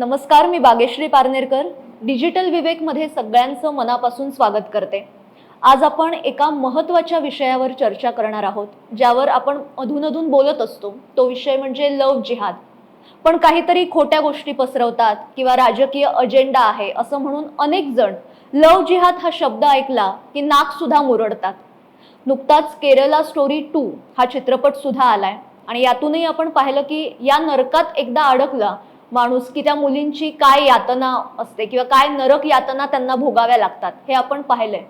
नमस्कार, मी बागेश्री पारनेरकर डिजिटल विवेकमध्ये सगळ्यांचं मनापासून स्वागत करते। आज आपण एका महत्त्वाच्या विषयावर चर्चा करणार आहोत, ज्यावर आपण अधूनमधून बोलत असतो। तो विषय म्हणजे लव्ह जिहाद। पण काहीतरी खोट्या गोष्टी पसरवतात किंवा राजकीय अजेंडा आहे असं म्हणून अनेक जण लव्ह जिहाद हा शब्द ऐकला की नाक सुद्धा मुरडतात। नुकताच केरला स्टोरी 2 हा चित्रपट सुद्धा आलाय आणि यातूनही आपण पाहिलं की या नरकात एकदा अडकला माणूस की त्या मुलींची काय यातना असते किंवा काय नरक यातना त्यांना भोगाव्या लागतात हे आपण पाहिलंय।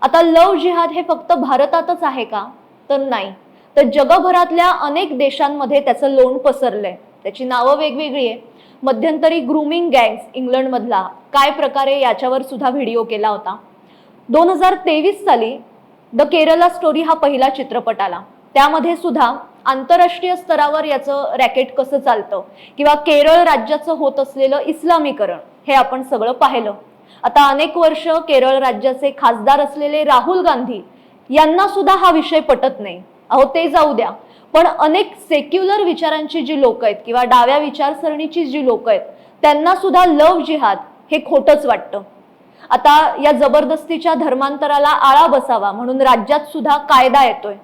आता लव्ह जिहाद हे फक्त भारतातच आहे का? तर नाही, तर जगभरातल्या अनेक देशांमध्ये त्याचं लोण पसरलंय। त्याची नावं वेगवेगळी आहे। मध्यंतरी ग्रूमिंग गँग्स इंग्लंड मधला काय प्रकारे याच्यावर सुद्धा व्हिडिओ केला होता। 2023 साली द केरला स्टोरी हा पहिला चित्रपट आला। त्यामध्ये सुद्धा आंतरराष्ट्रीय स्तरावर याचं रॅकेट कसं चालतं किंवा केरळ राज्याचं होत असलेलं इस्लामीकरण हे आपण सगळं पाहिलं। आता अनेक वर्ष केरळ राज्याचे खासदार असलेले राहुल गांधी यांना सुद्धा हा विषय पटत नाही। अहो ते जाऊ द्या, पण अनेक सेक्युलर विचारांची जी लोक आहेत किंवा डाव्या विचारसरणीची जी लोक आहेत त्यांना सुद्धा लव्ह जिहाद हे खोटंच वाटतं। आता या जबरदस्तीच्या धर्मांतराला आळा बसावा म्हणून राज्यात सुद्धा कायदा येतोय।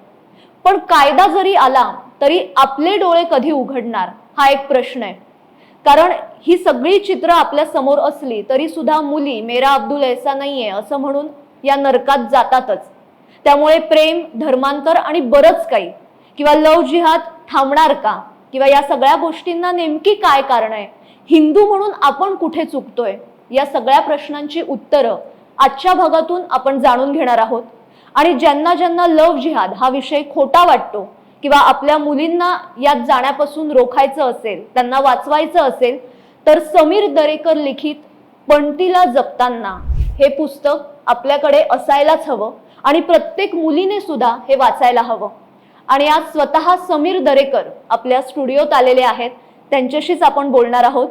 पण कायदा जरी आला तरी आपले डोळे कधी उघडणार हा एक प्रश्न आहे। कारण ही सगळी चित्र आपल्या समोर असली तरी सुद्धा मुली मेरा अब्दुल ऐसा नाहीये असं म्हणून या नरकात जातातच। त्यामुळे प्रेम, धर्मांतर आणि बरंच काही किंवा लव्ह जिहाद थांबणार का किंवा या सगळ्या गोष्टींना नेमकी काय कारण आहे, हिंदू म्हणून आपण कुठे चुकतोय, या सगळ्या प्रश्नांची उत्तरं आजच्या भागातून आपण जाणून घेणार आहोत। आणि ज्यांना ज्यांना लव्ह जिहाद हा विषय खोटा वाटतो किंवा आपल्या मुलींना यात जाण्यापासून रोखायचं असेल, त्यांना वाचवायचं असेल, तर समीर दरेकर लिखित पणतीला जपताना हे पुस्तक आपल्याकडे असायलाच हवं आणि प्रत्येक मुलीने सुद्धा हे वाचायला हवं। आणि आज स्वतः समीर दरेकर आपल्या स्टुडिओत आलेले आहेत, त्यांच्याशीच आपण बोलणार आहोत।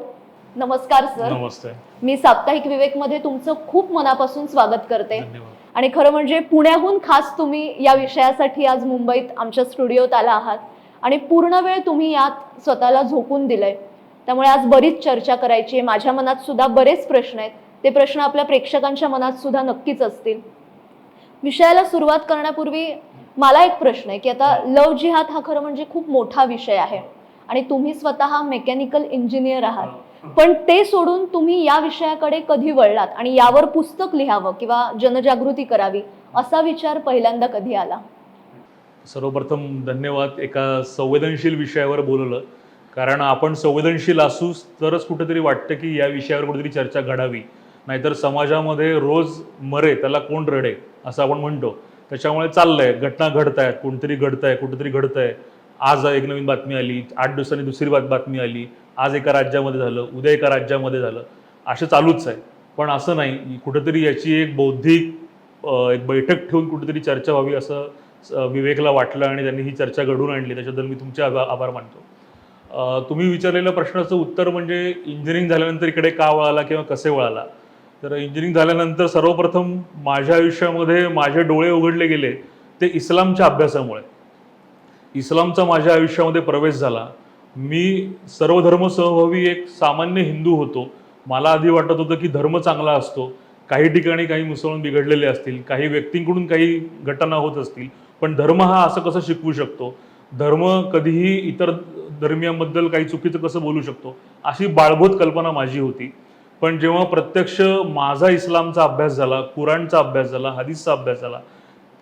नमस्कार सर। नमस्ते। मी साप्ताहिक विवेक मध्ये तुमचं खूप मनापासून स्वागत करते। धन्यवाद। आणि खरं म्हणजे पुण्याहून खास तुम्ही या विषयासाठी आज मुंबईत आमच्या स्टुडिओत आला आहात आणि पूर्ण वेळ तुम्ही यात स्वतःला झोकून दिलंय। त्यामुळे आज बरीच चर्चा करायची आहे। माझ्या मनात सुद्धा बरेच प्रश्न आहेत, ते प्रश्न आपल्या प्रेक्षकांच्या मनात सुद्धा नक्कीच असतील। विषयाला सुरुवात करण्यापूर्वी मला एक प्रश्न आहे की आता लव्ह जिहाद हा खरं म्हणजे खूप मोठा विषय आहे आणि तुम्ही स्वतः मेकॅनिकल इंजिनियर आहात, पण ते सोडून तुम्ही या विषयाकडे कधी वळलात आणि यावर पुस्तक लिहावं किंवा जनजागृती करावी असा विचार पहिल्यांदा कधी आला? सर्वप्रथम धन्यवाद एका संवेदनशील विषयावर बोलवलं, कारण आपण संवेदनशील असू तरच कुठेतरी वाटतं की या विषयावर कुठेतरी चर्चा घडावी, नाहीतर समाजामध्ये रोज मरे त्याला कोण रडे असं आपण म्हणतो। त्याच्यामुळे चाललंय, घटना घडतायत, कोणतरी घडतंय, कुठेतरी घडतंय। आज एक नवीन बातमी आली, 8 दिवसांनी दुसरी बातमी आली, आज एका राज्यामध्ये झालं, उद्या एका राज्यामध्ये झालं, असं चालूच आहे। पण असं नाही, कुठेतरी याची एक बौद्धिक एक बैठक ठेवून कुठेतरी चर्चा व्हावी असं विवेकला वाटलं आणि त्यांनी ही चर्चा घडवून आणली। त्याच्याबद्दल मी तुमचे आभार मानतो। तुम्ही विचारलेल्या प्रश्नाचं उत्तर म्हणजे इंजिनिअरिंग झाल्यानंतर इकडे का वळाला किंवा कसे वळाला, तर इंजिनिअरिंग झाल्यानंतर सर्वप्रथम माझ्या आयुष्यामध्ये माझे डोळे उघडले गेले ते इस्लामच्या अभ्यासामुळे। इस्लामचा माझ्या आयुष्यामध्ये प्रवेश झाला। मी सर्वधर्म समभावी एक सामान्य हिंदू होतो। मला आधी वाटत होतं की धर्म चांगला असतो, काही ठिकाणी काही मुसलमान बिघडलेले असतील, काही व्यक्तींकडून काही घटना होत असतील, पण धर्म हा असं कसं शिकवू शकतो, धर्म कधीही इतर धर्मियांबद्दल काही चुकीचं कसं बोलू शकतो, अशी बाळगोत कल्पना माझी होती। पण जेव्हा प्रत्यक्ष माझा इस्लामचा अभ्यास झाला, कुराणचा अभ्यास झाला, हदीसचा अभ्यास झाला,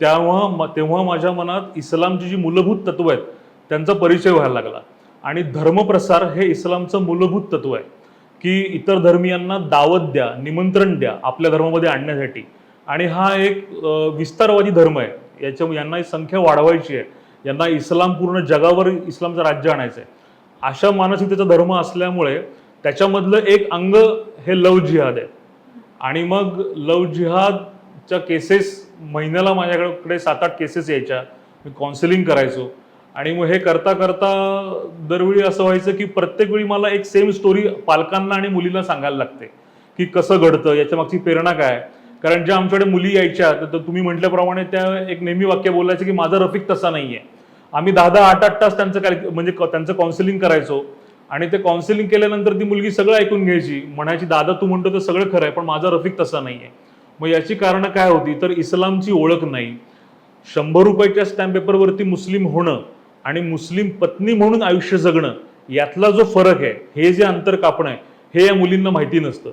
तेव्हा माझ्या मनात इस्लामची जी मूलभूत तत्व आहेत त्यांचा परिचय व्हायला लागला। आणि धर्मप्रसार हे इस्लामचं मूलभूत तत्व आहे की इतर धर्मियांना दावत द्या, निमंत्रण द्या आपल्या धर्मामध्ये आणण्यासाठी। आणि हा एक विस्तारवादी धर्म आहे, यांना संख्या वाढवायची आहे, यांना इस्लाम पूर्ण जगावर इस्लामचं राज्य आणायचं आहे, अशा मानसिकतेचा धर्म असल्यामुळे त्याच्यामधलं एक अंग हे लव्ह जिहाद आहे। आणि मग लव्ह जिहादच्या केसेस महिन्याला माझ्याकडे 7-8 केसेस यायच्या, मी काउन्सिलिंग करायचो। आणि मग हे करता करता दरवेळी असं व्हायचं की प्रत्येक वेळी मला एक सेम स्टोरी पालकांना आणि मुलींना सांगायला लागते की कसं घडतं, याच्या मागची प्रेरणा काय। कारण ज्या आमच्याकडे मुली यायच्या तर तुम्ही म्हटल्याप्रमाणे त्या एक नेहमी वाक्य बोलायचं की माझा रफिक तसा नाहीये। आम्ही 10-10, 8-8 तास त्यांचं काउन्सिलिंग करायचो। आणि ते काउन्सिलिंग केल्यानंतर ती मुलगी सगळं ऐकून घ्यायची, म्हणायची दादा तू म्हणतो तर सगळं खरं आहे पण माझा रफिक तसा नाही आहे. मग याची कारणं काय होती तर इस्लामची ओळख नाही. 100 रुपयाच्या स्टॅम्प पेपरवरती मुस्लिम होणं आणि मुस्लिम पत्नी म्हणून आयुष्य जगणं यातला जो फरक आहे, हे जे अंतर कापणं आहे, हे या मुलींना माहिती नसतं.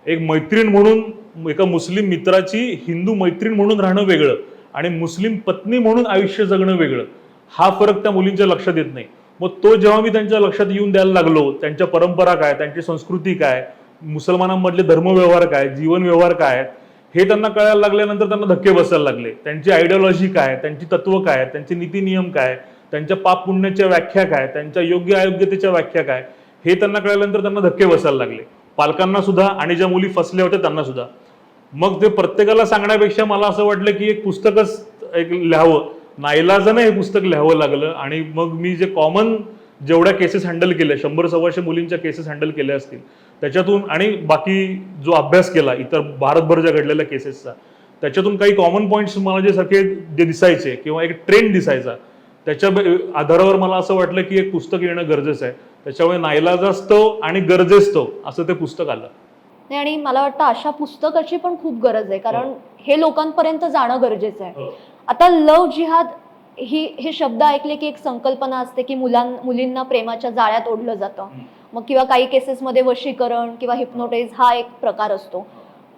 एक मैत्रीण म्हणून एका मुस्लिम मित्राची हिंदू मैत्रीण म्हणून राहणं वेगळं आणि मुस्लिम पत्नी म्हणून आयुष्य जगणं वेगळं, हा फरक त्या मुलींच्या लक्षात येत नाही. मग तो जेव्हा मी त्यांच्या लक्षात येऊन द्यायला लागलो, त्यांच्या परंपरा काय, त्यांची संस्कृती काय, मुसलमानांमधले धर्मव्यवहार काय, जीवन व्यवहार काय, हे त्यांना कळायला लागल्यानंतर त्यांना धक्के बसायला लागले. त्यांची आयडिओलॉजी काय, त्यांची तत्व काय, त्यांचे नीती नियम काय, त्यांच्या पाप पुण्याच्या व्याख्या काय, त्यांच्या योग्य अयोग्यतेच्या व्याख्या काय, हे त्यांना कळल्यानंतर त्यांना धक्के बसायला लागले. पालकांना सुद्धा आणि ज्या मुली फसल्या होत्या त्यांना सुद्धा. मग ते प्रत्येकाला सांगण्यापेक्षा मला असं वाटलं की एक पुस्तकच एक लिहावं, नाईलाजाने हे पुस्तक लिहावं लागलं. आणि मग मी जे कॉमन जेवढ्या केसेस हँडल केल्या, 100-125 मुलींच्या केसेस हँडल केल्या असतील त्याच्यातून, आणि बाकी जो अभ्यास केला इतर भारतभर ज्या घडलेल्या केसेसचा, त्याच्यातून काही कॉमन पॉईंट्स मला जे दिसायचे किंवा एक ट्रेंड दिसायचा, त्याच्या आधारावर मला असं वाटलं की एक पुस्तक येणं गरजेचं आहे. त्याच्यामुळे नाईलाजास्तव आणि गरजेस्तव असं ते पुस्तक आलं. नाही, आणि मला वाटतं अशा पुस्तकाची पण खूप गरज आहे, कारण हे लोकांपर्यंत जाणं गरजेचं आहे. आता लव जिहाद हे शब्द ऐकले की एक संकल्पना असते की मुलींना प्रेमाच्या जाळ्यात ओढलं जातं, मग किंवा काही केसेसमध्ये वशीकरण किंवा हिप्नोटाईज हा एक प्रकार असतो.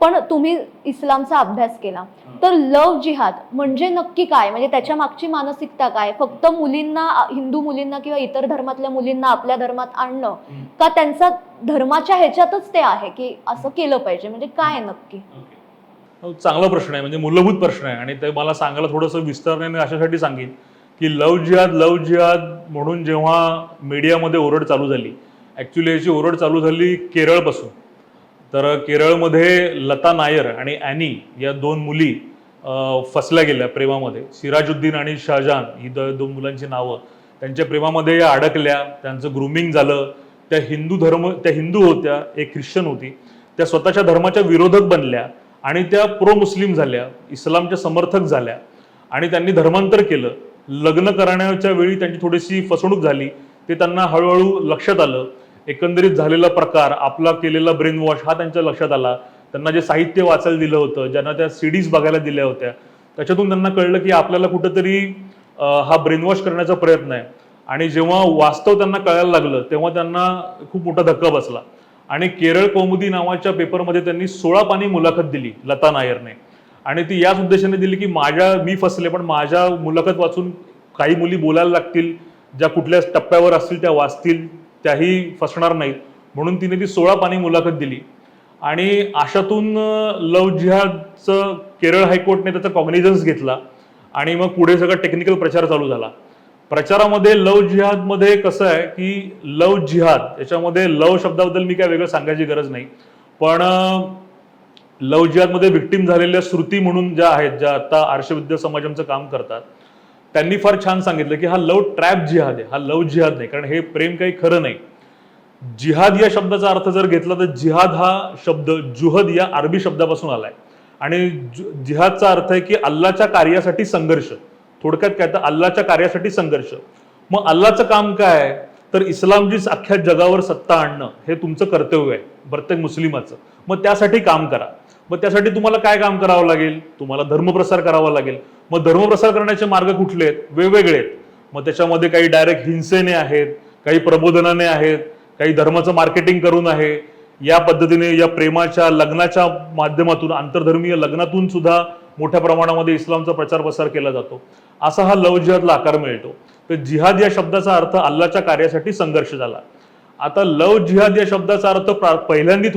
पण तुम्ही इस्लामचा अभ्यास केला तर लव जिहाद म्हणजे नक्की काय, म्हणजे त्याच्या मागची मानसिकता काय? फक्त मुलींना, हिंदू मुलींना किंवा इतर धर्मातल्या मुलींना आपल्या धर्मात आणणं, का त्यांचा धर्माच्या ह्याच्यातच ते आहे की असं केलं पाहिजे, म्हणजे काय नक्की? चांगला प्रश्न आहे, म्हणजे मूलभूत प्रश्न आहे. आणि ते मला सांगायला थोडंसं विस्ताराने अशासाठी सांगेन की लव जिहाद म्हणून जेव्हा मीडियामध्ये ओरड चालू झाली, ॲक्च्युली याची ओरड चालू झाली केरळपासून. तर केरळमध्ये लता नायर आणि ॲनी या 2 मुली फसल्या गेल्या प्रेमामध्ये. सिराजुद्दीन आणि शाहजहान ही 2 मुलांची नावं, त्यांच्या प्रेमामध्ये या अडकल्या, त्यांचं ग्रूमिंग झालं. त्या हिंदू होत्या, एक ख्रिश्चन होती. त्या स्वतःच्या धर्माच्या विरोधक बनल्या आणि त्या प्रो मुस्लिम झाल्या, इस्लामच्या समर्थक झाल्या आणि त्यांनी धर्मांतर केलं. लग्न करण्याच्या वेळी त्यांची थोडीशी फसवणूक झाली, ते त्यांना हळूहळू लक्षात आलं. एकंदरीत झालेला प्रकार, आपला केलेला ब्रेन वॉश हा त्यांच्या लक्षात आला. त्यांना जे साहित्य वाचायला दिलं होतं, ज्यांना त्या सीडीज बघायला दिल्या होत्या, त्याच्यातून त्यांना कळलं की आपल्याला कुठंतरी हा ब्रेन वॉश करण्याचा प्रयत्न आहे. आणि जेव्हा वास्तव त्यांना कळायला लागलं तेव्हा त्यांना खूप मोठा धक्का बसला. आणि केरळ कौमुदी नावाच्या पेपरमध्ये त्यांनी 16 पानी मुलाखत दिली लता नायरने. आणि ती याच उद्देशाने दिली की मी फसले पण माझ्या मुलाखत वाचून काही मुली बोलायला लागतील, ज्या कुठल्या टप्प्यावर असतील त्या वाचतील, त्याही फसणार नाहीत, म्हणून तिने ती 16 पानी मुलाखत दिली. आणि अशातून लव जिहादचं केरळ हायकोर्टने त्याचा कॉग्निझन्स घेतला आणि मग पुढे सगळा टेक्निकल प्रचार चालू झाला. प्रचारामध्ये लव जिहादमध्ये कसं आहे की लव जिहाद याच्यामध्ये लव शब्दाबद्दल मी काय वेगळं सांगायची गरज नाही, पण लव जिहादमध्ये व्हिक्टीम झालेल्या श्रुती म्हणून ज्या आहेत, ज्या आता आर्षविद्या समाजमचं काम करतात, त्यांनी फार छान सांगितलं की हा लव ट्रॅप जिहाद आहे, हा लव जिहाद नाही, कारण हे प्रेम काही खरं नाही. जिहाद या शब्दाचा अर्थ जर घेतला तर जिहाद हा शब्द जुहद या अरबी शब्दापासून आलाय आणि जिहादचा अर्थ आहे की अल्लाच्या कार्यासाठी संघर्ष. थोडक्यात काय तर अल्लाच्या कार्यासाठी संघर्ष. मग अल्लाचं काम काय आहे तर इस्लामचीच अख्ख्या जगावर सत्ता आणणं हे तुमचं कर्तव्य आहे प्रत्येक मुस्लिमाचं. मग त्यासाठी काम करा. मग त्यासाठी तुम्हाला काय काम करावं लागेल? तुम्हाला धर्मप्रसार करावा लागेल. मग धर्मप्रसार करण्याचे मार्ग कुठले आहेत? वेगवेगळे आहेत. मग त्याच्यामध्ये काही डायरेक्ट हिंसेने आहेत, काही प्रबोधनाने आहेत, काही धर्माचं मार्केटिंग करून आहे. या पद्धतीने या प्रेमाच्या लग्नाच्या माध्यमातून, आंतरधर्मीय लग्नातून सुद्धा मोठ्या प्रमाणामध्ये इस्लामचा प्रचार प्रसार केला जातो. असा हा लव जिहादला आकार मिळतो. तर जिहाद या शब्दाचा अर्थ अल्लाच्या कार्यासाठी संघर्ष झाला. आता लव जिहाद या शब्दाचा अर्थ पहिल्यांदा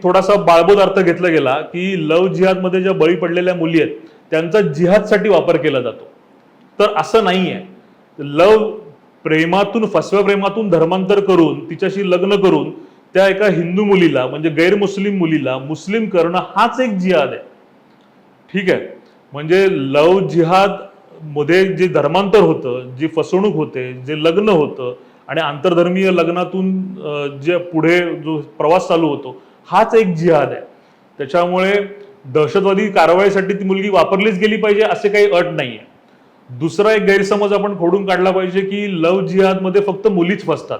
थोडासा बाळबोध अर्थ घेतला गेला की लव जिहादमध्ये ज्या बळी पडलेल्या मुली आहेत त्यांचा जिहादसाठी वापर केला जातो. तर असं नाही आहे. लव प्रेमातून, फसव्या प्रेमातून धर्मांतर करून तिच्याशी लग्न करून त्या एका हिंदू मुलीला म्हणजे गैरमुस्लिम मुलीला मुस्लिम करणं हाच एक जिहाद आहे. ठीक आहे. म्हणजे लव जिहाद मध्ये जे धर्मांतर होतं, जी फसवणूक होते, जे लग्न होतं आणि आंतरधर्मीय लग्नातून जे पुढे जो प्रवास चालू होतो हाच एक जिहाद आहे. त्याच्यामुळे दहशतवादी कारवाईसाठी ती मुलगी वापरलीच गेली पाहिजे असे काही अट नाहीये. दुसरा एक गैरसमज आपण खोडून काढला पाहिजे की लव जिहादमध्ये फक्त मुलीच फसतात.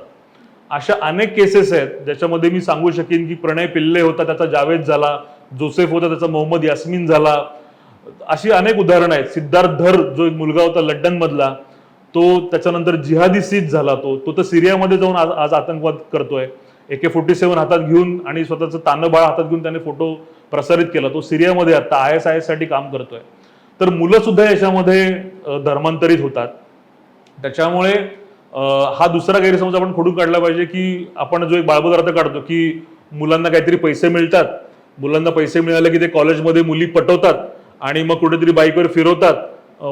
अशा अनेक केसेस आहेत ज्याच्यामध्ये मी सांगू शकेन की प्रणय पिल्ले होता त्याचा जावेद झाला, जोसेफ होता त्याचा मोहम्मद यास्मिन झाला. अशी अनेक उदाहरणं आहेत. सिद्धार्थ धर जो एक मुलगा होता लंडन मधला, तो त्याच्यानंतर जिहादी सीज झाला. तो तर सिरियामध्ये जाऊन आज आतंकवाद करतोय. AK-47 हातात घेऊन आणि स्वतःचं तानबाळ हातात घेऊन त्याने फोटो प्रसारित केला. तो सिरियामध्ये आता ISIS साठी काम करतोय. तर मुलं सुद्धा याच्यामध्ये धर्मांतरित होतात. त्याच्यामुळे हा दुसरा गैरसमज आपण खोडून काढला पाहिजे की आपण जो एक बाळबोध अर्थ काढतो की मुलांना काहीतरी पैसे मिळतात, मुलांना पैसे मिळाले की ते कॉलेजमध्ये मुली पटवतात आणि मग कुठेतरी बाईकवर फिरवतात,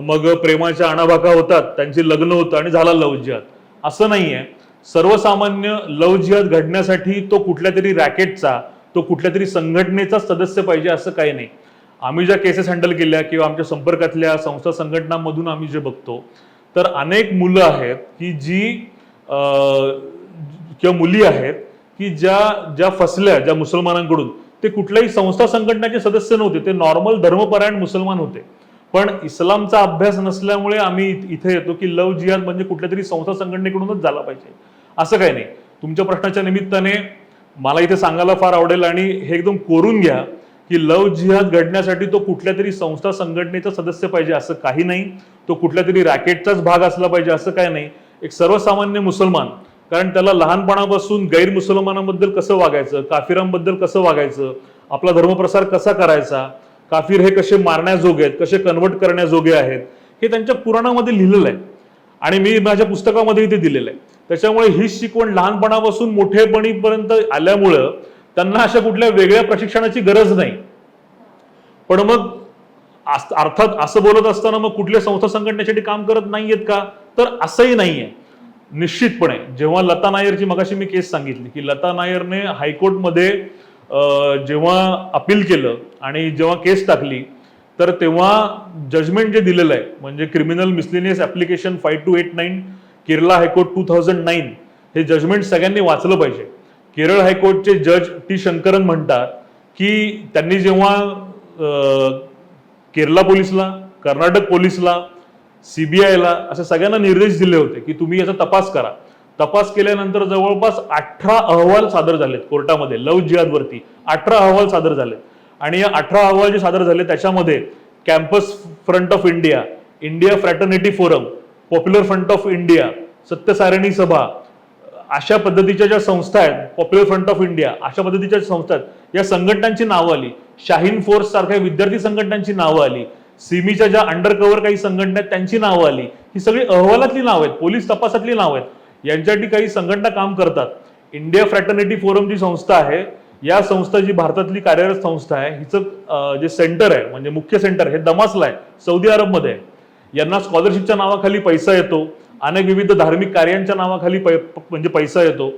मग प्रेमाच्या आणाभाका होतात, त्यांची लग्न होतं आणि झाला लव्ह जिहाद. असं नाहीये. सर्वसामान्य लव्ह जिहाद घडण्यासाठी तो कुठल्या तरी रॅकेटचा, तो कुठल्या तरी संघटनेचा सदस्य पाहिजे असं काही नाही. आम्ही ज्या केसेस हँडल केल्या किंवा आमच्या संपर्कातल्या संस्था संघटनांमधून आम्ही जे बघतो तर अनेक मुलं आहेत की जी किंवा मुली आहेत की ज्या फसल्या ज्या मुसलमानांकडून, ते कुठल्याही संस्था संघटनेचे सदस्य नव्हते, ते नॉर्मल धर्मपरायण मुसलमान होते. पण इस्लामचा अभ्यास नसल्यामुळे आम्ही इथे येतो की लव्ह जिहाद म्हणजे कुठल्या तरी संस्था संघटनेकडूनच झाला पाहिजे असं काही नाही. तुमच्या प्रश्नाच्या निमित्ताने मला इथे सांगायला फार आवडेल आणि हे एकदम कोरून घ्या की लव्ह जिहाद घडण्यासाठी तो कुठल्या तरी संस्था संघटनेचा सदस्य पाहिजे असं काही नाही, तो कुठल्या तरी रॅकेटचाच भाग असला पाहिजे असं काही नाही. एक सर्वसामान्य मुसलमान, कारण त्याला लहानपणापासून गैरमुसलमानांबद्दल कसं वागायचं, काफिरांबद्दल कसं वागायचं, आपला धर्मप्रसार कसा करायचा, काफिर हे कसे मारण्याजोगे आहेत, कसे कन्वर्ट करण्याजोगे आहेत, हे त्यांच्या पुराणामध्ये लिहिलेलं आहे आणि मी माझ्या पुस्तकामध्येही ते दिलेलं आहे. त्याच्यामुळे ही शिकवण लहानपणापासून मोठेपणीपर्यंत आल्यामुळं त्यांना अशा कुठल्या वेगळ्या प्रशिक्षणाची गरज नाही. पण मग अर्थात असं बोलत असताना मग कुठल्या संस्था संघटनेसाठी काम करत नाहीयेत का, तर असंही नाहीये. निश्चितपणे जेव्हा लता नायरची मगाशी मी केस सांगितली की लता नायरने हायकोर्टमध्ये जेव्हा अपील केलं आणि जेव्हा केस टाकली तर तेव्हा जजमेंट जे दिलेलं आहे म्हणजे criminal miscellaneous application 5289 Kerala high court 2009, हे जजमेंट सगळ्यांनी वाचलं पाहिजे. केरळ हायकोर्टचे जज टी शंकरन म्हणतात की त्यांनी जेव्हा केरला पोलिसला, कर्नाटक पोलिसला, CBIला अशा सगळ्यांना निर्देश दिले होते की तुम्ही याचा तपास करा. तपास केल्यानंतर जवळपास 18 अहवाल सादर झालेत कोर्टामध्ये लव्ह जिहादवरती. 18 अहवाल सादर झालेत आणि या 18 अहवाल जे सादर झाले त्याच्यामध्ये campus front of India, India fraternity forum, popular front of India, Satyasarini Sabha, अशा पद्धतीच्या ज्या संस्था आहेत, पॉप्युलर फ्रंट ऑफ इंडिया, अशा पद्धतीच्या संस्था आहेत, या संघटनांची नावं आली. शाहीन फोर्स सारख्या विद्यार्थी संघटनांची नावं आली. सिमीच्या ज्या अंडरकव्हर काही संघटना आहेत त्यांची नावं आली. ही सगळी अहवालातली नावं आहेत, पोलीस तपासातली नावं आहेत. यांच्यासाठी काही संघटना काम करतात. इंडिया फ्रॅटर्निटी फोरम जी संस्था आहे, या संस्था जी भारतातली कार्यरत संस्था आहे, हिचं जे सेंटर आहे म्हणजे मुख्य सेंटर हे दमासला आहे, सौदी अरबमध्ये आहे. यांना स्कॉलरशिपच्या नावाखाली पैसा येतो, अनेक विविध धार्मिक कार्यांच्या नावाखाली म्हणजे पैसा येतो,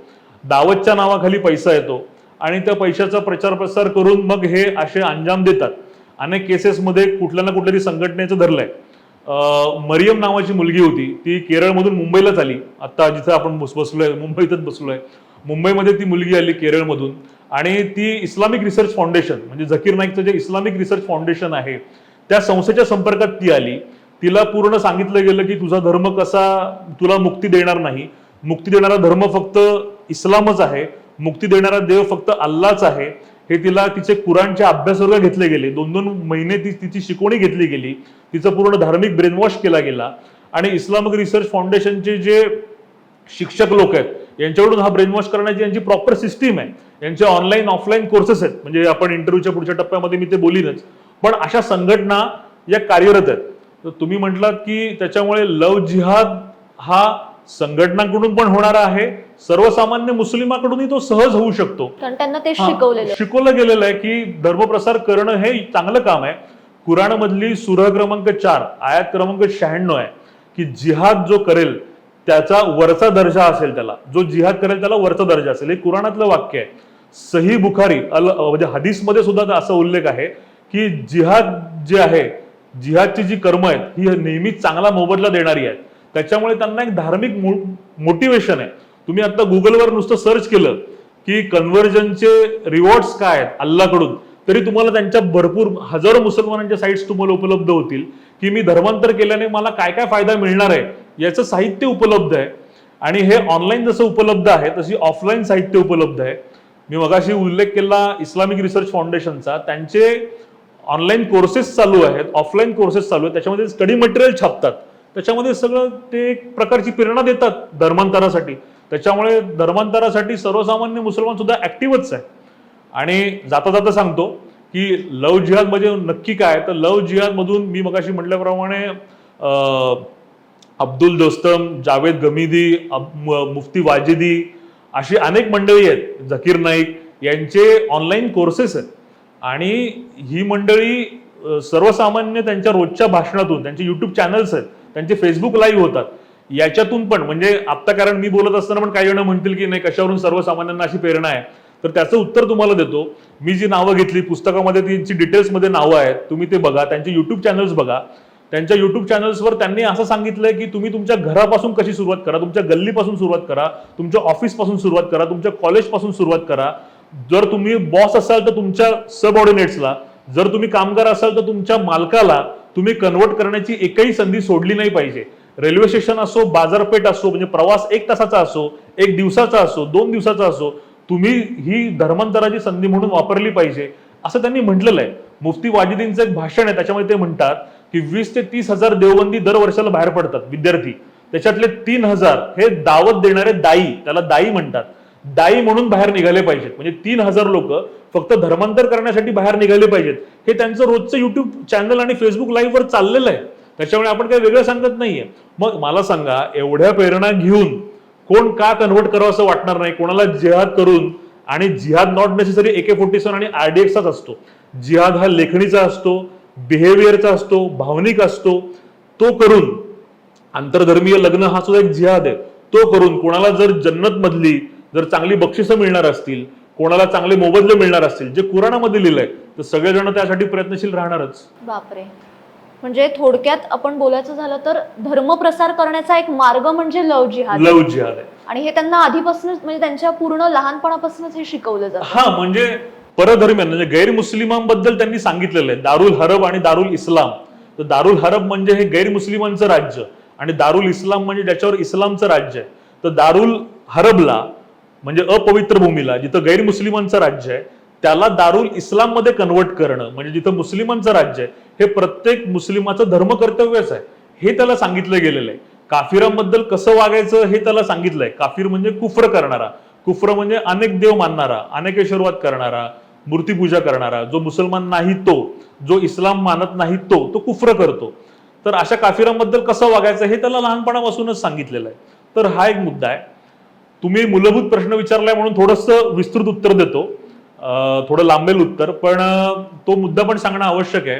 दावतच्या नावाखाली पैसा येतो आणि त्या पैशाचा प्रचार प्रसार करून मग हे असे अंजाम देतात. अनेक केसेसमध्ये कुठल्या ना कुठल्या तरी संघटनेचं धरलंय. मरियम नावाची मुलगी होती, ती केरळमधून मुंबईलाच आली. आता जिथे आपण बसलोय मुंबईतच बसलोय, मुंबईमध्ये ती मुलगी आली केरळमधून आणि ती इस्लामिक रिसर्च फाउंडेशन म्हणजे झकीर नाईकचं जे इस्लामिक रिसर्च फाउंडेशन आहे त्या संस्थेच्या संपर्कात ती आली. तिला पूर्ण सांगितलं गेलं की तुझा धर्म कसा तुला मुक्ती देणार नाही, मुक्ती देणारा धर्म फक्त इस्लामच आहे, मुक्ती देणारा देव फक्त अल्लाच आहे. हे तिला तिचे कुराणचे अभ्यासवर्ग घेतले गेले, 2-2 महिने तिची शिकवणी घेतली गेली, तिचं पूर्ण धार्मिक ब्रेनवॉश केला गेला आणि इस्लामिक रिसर्च फाउंडेशनचे जे शिक्षक लोक आहेत यांच्याकडून हा ब्रेनवॉश करण्याची यांची प्रॉपर सिस्टीम आहे. यांचे ऑनलाईन ऑफलाईन कोर्सेस आहेत, म्हणजे आपण इंटरव्ह्यूच्या पुढच्या टप्प्यामध्ये मी ते बोलीनच. पण अशा संघटना या कार्यरत आहेत. तर तुम्ही म्हटलात की त्याच्यामुळे लव्ह जिहाद हा संघटनांकडून पण होणारा आहे, सर्वसामान्य मुस्लिमाकडूनही तो सहज होऊ शकतो, कारण त्यांना ते शिकवलं गेलेलं आहे की धर्मप्रसार करणं हे चांगलं काम आहे. कुराणमधली सूरह क्रमांक 4 आयात क्रमांक 96 आहे की जिहाद जो करेल त्याचा वरचा दर्जा असेल, त्याला जो जिहाद करेल त्याला वरचा दर्जा असेल. हे कुराणातलं वाक्य आहे. सही बुखारी म्हणजे हदीसमध्ये सुद्धा असा उल्लेख आहे की जिहाद जे आहे, जिहादची जी कर्म आहेत ही नेहमीच चांगला मोबदला देणारी आहेत. त्याच्यामुळे त्यांना एक धार्मिक मोटिवेशन आहे. तुम्ही आता गुगलवर नुसतं सर्च केलं की कन्व्हर्जनचे रिवॉर्ड्स काय आहेत अल्लाकडून, तरी तुम्हाला त्यांच्या भरपूर हजारो मुसलमानांच्या साईट्स तुम्हाला उपलब्ध होतील की मी धर्मांतर केल्याने मला काय काय फायदा मिळणार आहे याचं साहित्य उपलब्ध आहे. आणि हे ऑनलाईन जसं उपलब्ध आहे तशी ऑफलाईन साहित्य उपलब्ध आहे. मी मगाशी उल्लेख केला इस्लामिक रिसर्च फाउंडेशनचा, त्यांचे ऑनलाईन कोर्सेस चालू आहेत, ऑफलाईन कोर्सेस चालू आहेत, त्याच्यामध्ये स्टडी मटेरियल छापतात, त्याच्यामध्ये सगळं ते एक प्रकारची प्रेरणा देतात धर्मांतरासाठी. त्याच्यामुळे धर्मांतरासाठी सर्वसामान्य मुसलमान सुद्धा ऍक्टिव्हच आहे. आणि जाता जाता सांगतो की लव्ह जिहाद म्हणजे नक्की काय, तर लव्ह जिहाद मधून मी मगाशी म्हटल्याप्रमाणे अब्दुल दोस्तम, जावेद गमिदी, मुफ्ती वाजिदी अशी अनेक मंडळी आहेत, झकीर नाईक यांचे ऑनलाईन कोर्सेस आहेत. आणि ही मंडळी सर्वसामान्य त्यांच्या रोजच्या भाषणातून, त्यांचे युट्यूब चॅनल्स आहेत, त्यांचे फेसबुक लाईव्ह होतात, याच्यातून पण म्हणजे आता कारण मी बोलत असताना पण काही जण म्हणतील की नाही कशावरून सर्वसामान्यांना अशी प्रेरणा आहे, तर त्याचं उत्तर तुम्हाला देतो. मी जी नावं घेतली पुस्तकामध्ये त्यांची डिटेल्समध्ये नावं आहेत, तुम्ही ते बघा, त्यांचे युट्यूब चॅनल्स बघा. त्यांच्या युट्यूब चॅनल्सवर त्यांनी असं सांगितलंय की तुम्ही तुमच्या घरापासून कशी सुरुवात करा, तुमच्या गल्लीपासून सुरुवात करा, तुमच्या ऑफिसपासून सुरुवात करा, तुमच्या कॉलेजपासून सुरुवात करा. जर तुम्ही बॉस असाल तर तुमच्या सबऑर्डिनेट्सला, जर तुम्ही कामगार असाल तर तुमच्या मालकाला तुम्ही कन्वर्ट करण्याची एकही संधी सोडली नाही पाहिजे. रेल्वे स्टेशन असो, बाजारपेठ असो, म्हणजे प्रवास 1 तासाचा असो, 1 दिवसाचा असो, 2 दिवसाचा असो, तुम्ही ही धर्मांतराची संधी म्हणून वापरली पाहिजे असं त्यांनी म्हटलेलं आहे. मुफ्ती वाजिदींचं एक भाषण आहे, त्याच्यामध्ये ते म्हणतात की 20 ते 30 हजार देवबंदी दर वर्षाला बाहेर पडतात विद्यार्थी, त्याच्यातले 3,000 हे दावत देणारे दाई, त्याला दाई म्हणतात, दाई म्हणून बाहेर निघाले पाहिजेत. म्हणजे 3,000 लोक फक्त धर्मांतर करण्यासाठी बाहेर निघाले पाहिजेत. हे त्यांचं रोजचं युट्यूब चॅनल आणि फेसबुक लाईव्ह वर चाललेलं आहे. त्याच्यामुळे आपण काही वेगळं सांगत नाहीये. मग मला सांगा, एवढ्या प्रेरणा घेऊन कोण का कन्वर्ट करावं असं वाटणार नाही? कोणाला जिहाद करून, आणि जिहाद नॉट नेसेसरी AK-47 आणि RDXचाच असतो. जिहाद हा लेखणीचा असतो, बिहेवियरचा असतो, भावनिक असतो. तो करून, आंतरधर्मीय लग्न हा सुद्धा एक जिहाद आहे, तो करून कोणाला जर जन्नत मधली जर चांगली बक्षिसं मिळणार असतील, कोणाला चांगले मोबदले मिळणार असतील, जे कुराणामध्ये लिहिलंय, तर सगळेजण त्यासाठी प्रयत्नशील राहणारच. बापरे. म्हणजे थोडक्यात आपण बोलायचं झालं तर धर्मप्रसार करण्याचा एक मार्ग म्हणजे लव्ह जिहाद आहे. आणि हे त्यांना आधीपासूनच म्हणजे त्यांच्या पूर्ण लहानपणापासूनच हे शिकवलं जातं. हा, म्हणजे परधर्मीय म्हणजे गैरमुस्लिमांबद्दल त्यांनी सांगितलेलं आहे, दारुल हरब आणि दारुल इस्लाम. तर दारुल हरब म्हणजे हे गैरमुस्लिमांचं राज्य, आणि दारुल इस्लाम म्हणजे ज्याच्यावर इस्लामचं राज्य आहे. तर दारुल हरबला म्हणजे अपवित्र भूमीला, जिथं गैरमुस्लिमांचं राज्य आहे, त्याला दारुल इस्लाम मध्ये कन्वर्ट करणं म्हणजे जिथं मुस्लिमांचं राज्य आहे, हे प्रत्येक मुस्लिमाचं धर्म कर्तव्यच आहे, हे त्याला सांगितलं गेलेलं आहे. काफिरांबद्दल कसं वागायचं हे त्याला सांगितलंय. काफिर म्हणजे कुफ्र करणारा, कुफ्र म्हणजे अनेक देव मानणारा, अनेकेश्वरवाद करणारा, मूर्तीपूजा करणारा. जो मुसलमान नाही तो, जो इस्लाम मानत नाही तो कुफ्र करतो. तर अशा काफिरांबद्दल कसं वागायचं हे त्याला लहानपणापासूनच सांगितलेलं आहे. तर हा एक मुद्दा आहे. तुम्ही मूलभूत प्रश्न विचारलाय म्हणून थोडंसं विस्तृत उत्तर देतो, थोडं लांबेल उत्तर, पण तो मुद्दा पण सांगणं आवश्यक आहे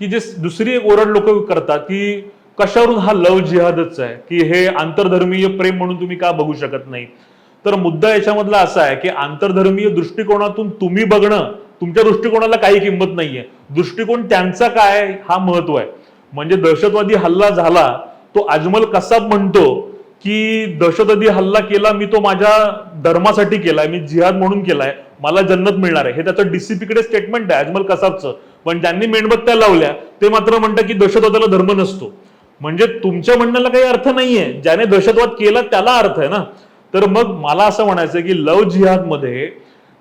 की जे दुसरी एक ओरड लोक करतात की कशावरून हा लव्ह जिहादच आहे, की हे आंतरधर्मीय प्रेम म्हणून तुम्ही का बघू शकत नाही. तर मुद्दा याच्यामधला असा आहे की आंतरधर्मीय दृष्टिकोनातून तुम्ही बघणं, तुमच्या दृष्टिकोनाला काही किंमत नाहीये, दृष्टिकोन त्यांचा काय हा महत्व आहे. म्हणजे दहशतवादी हल्ला झाला, तो अजमल कसाब म्हणतो की दहशतवादी हल्ला केला मी तो माझ्या धर्मासाठी केलाय, मी जिहाद म्हणून केलाय, मला जन्नत मिळणार आहे, हे त्याचं DCP-कडे स्टेटमेंट आहे अजमल कसाबचं. पण ज्यांनी मेणबत्त्या लावल्या ते मात्र म्हणतात की दहशतवादाला धर्म नसतो. म्हणजे तुमच्या म्हणण्याला काही अर्थ नाहीये, ज्याने दहशतवाद केला त्याला अर्थ आहे ना. तर मग मला असं म्हणायचं की लव्ह जिहाद मध्ये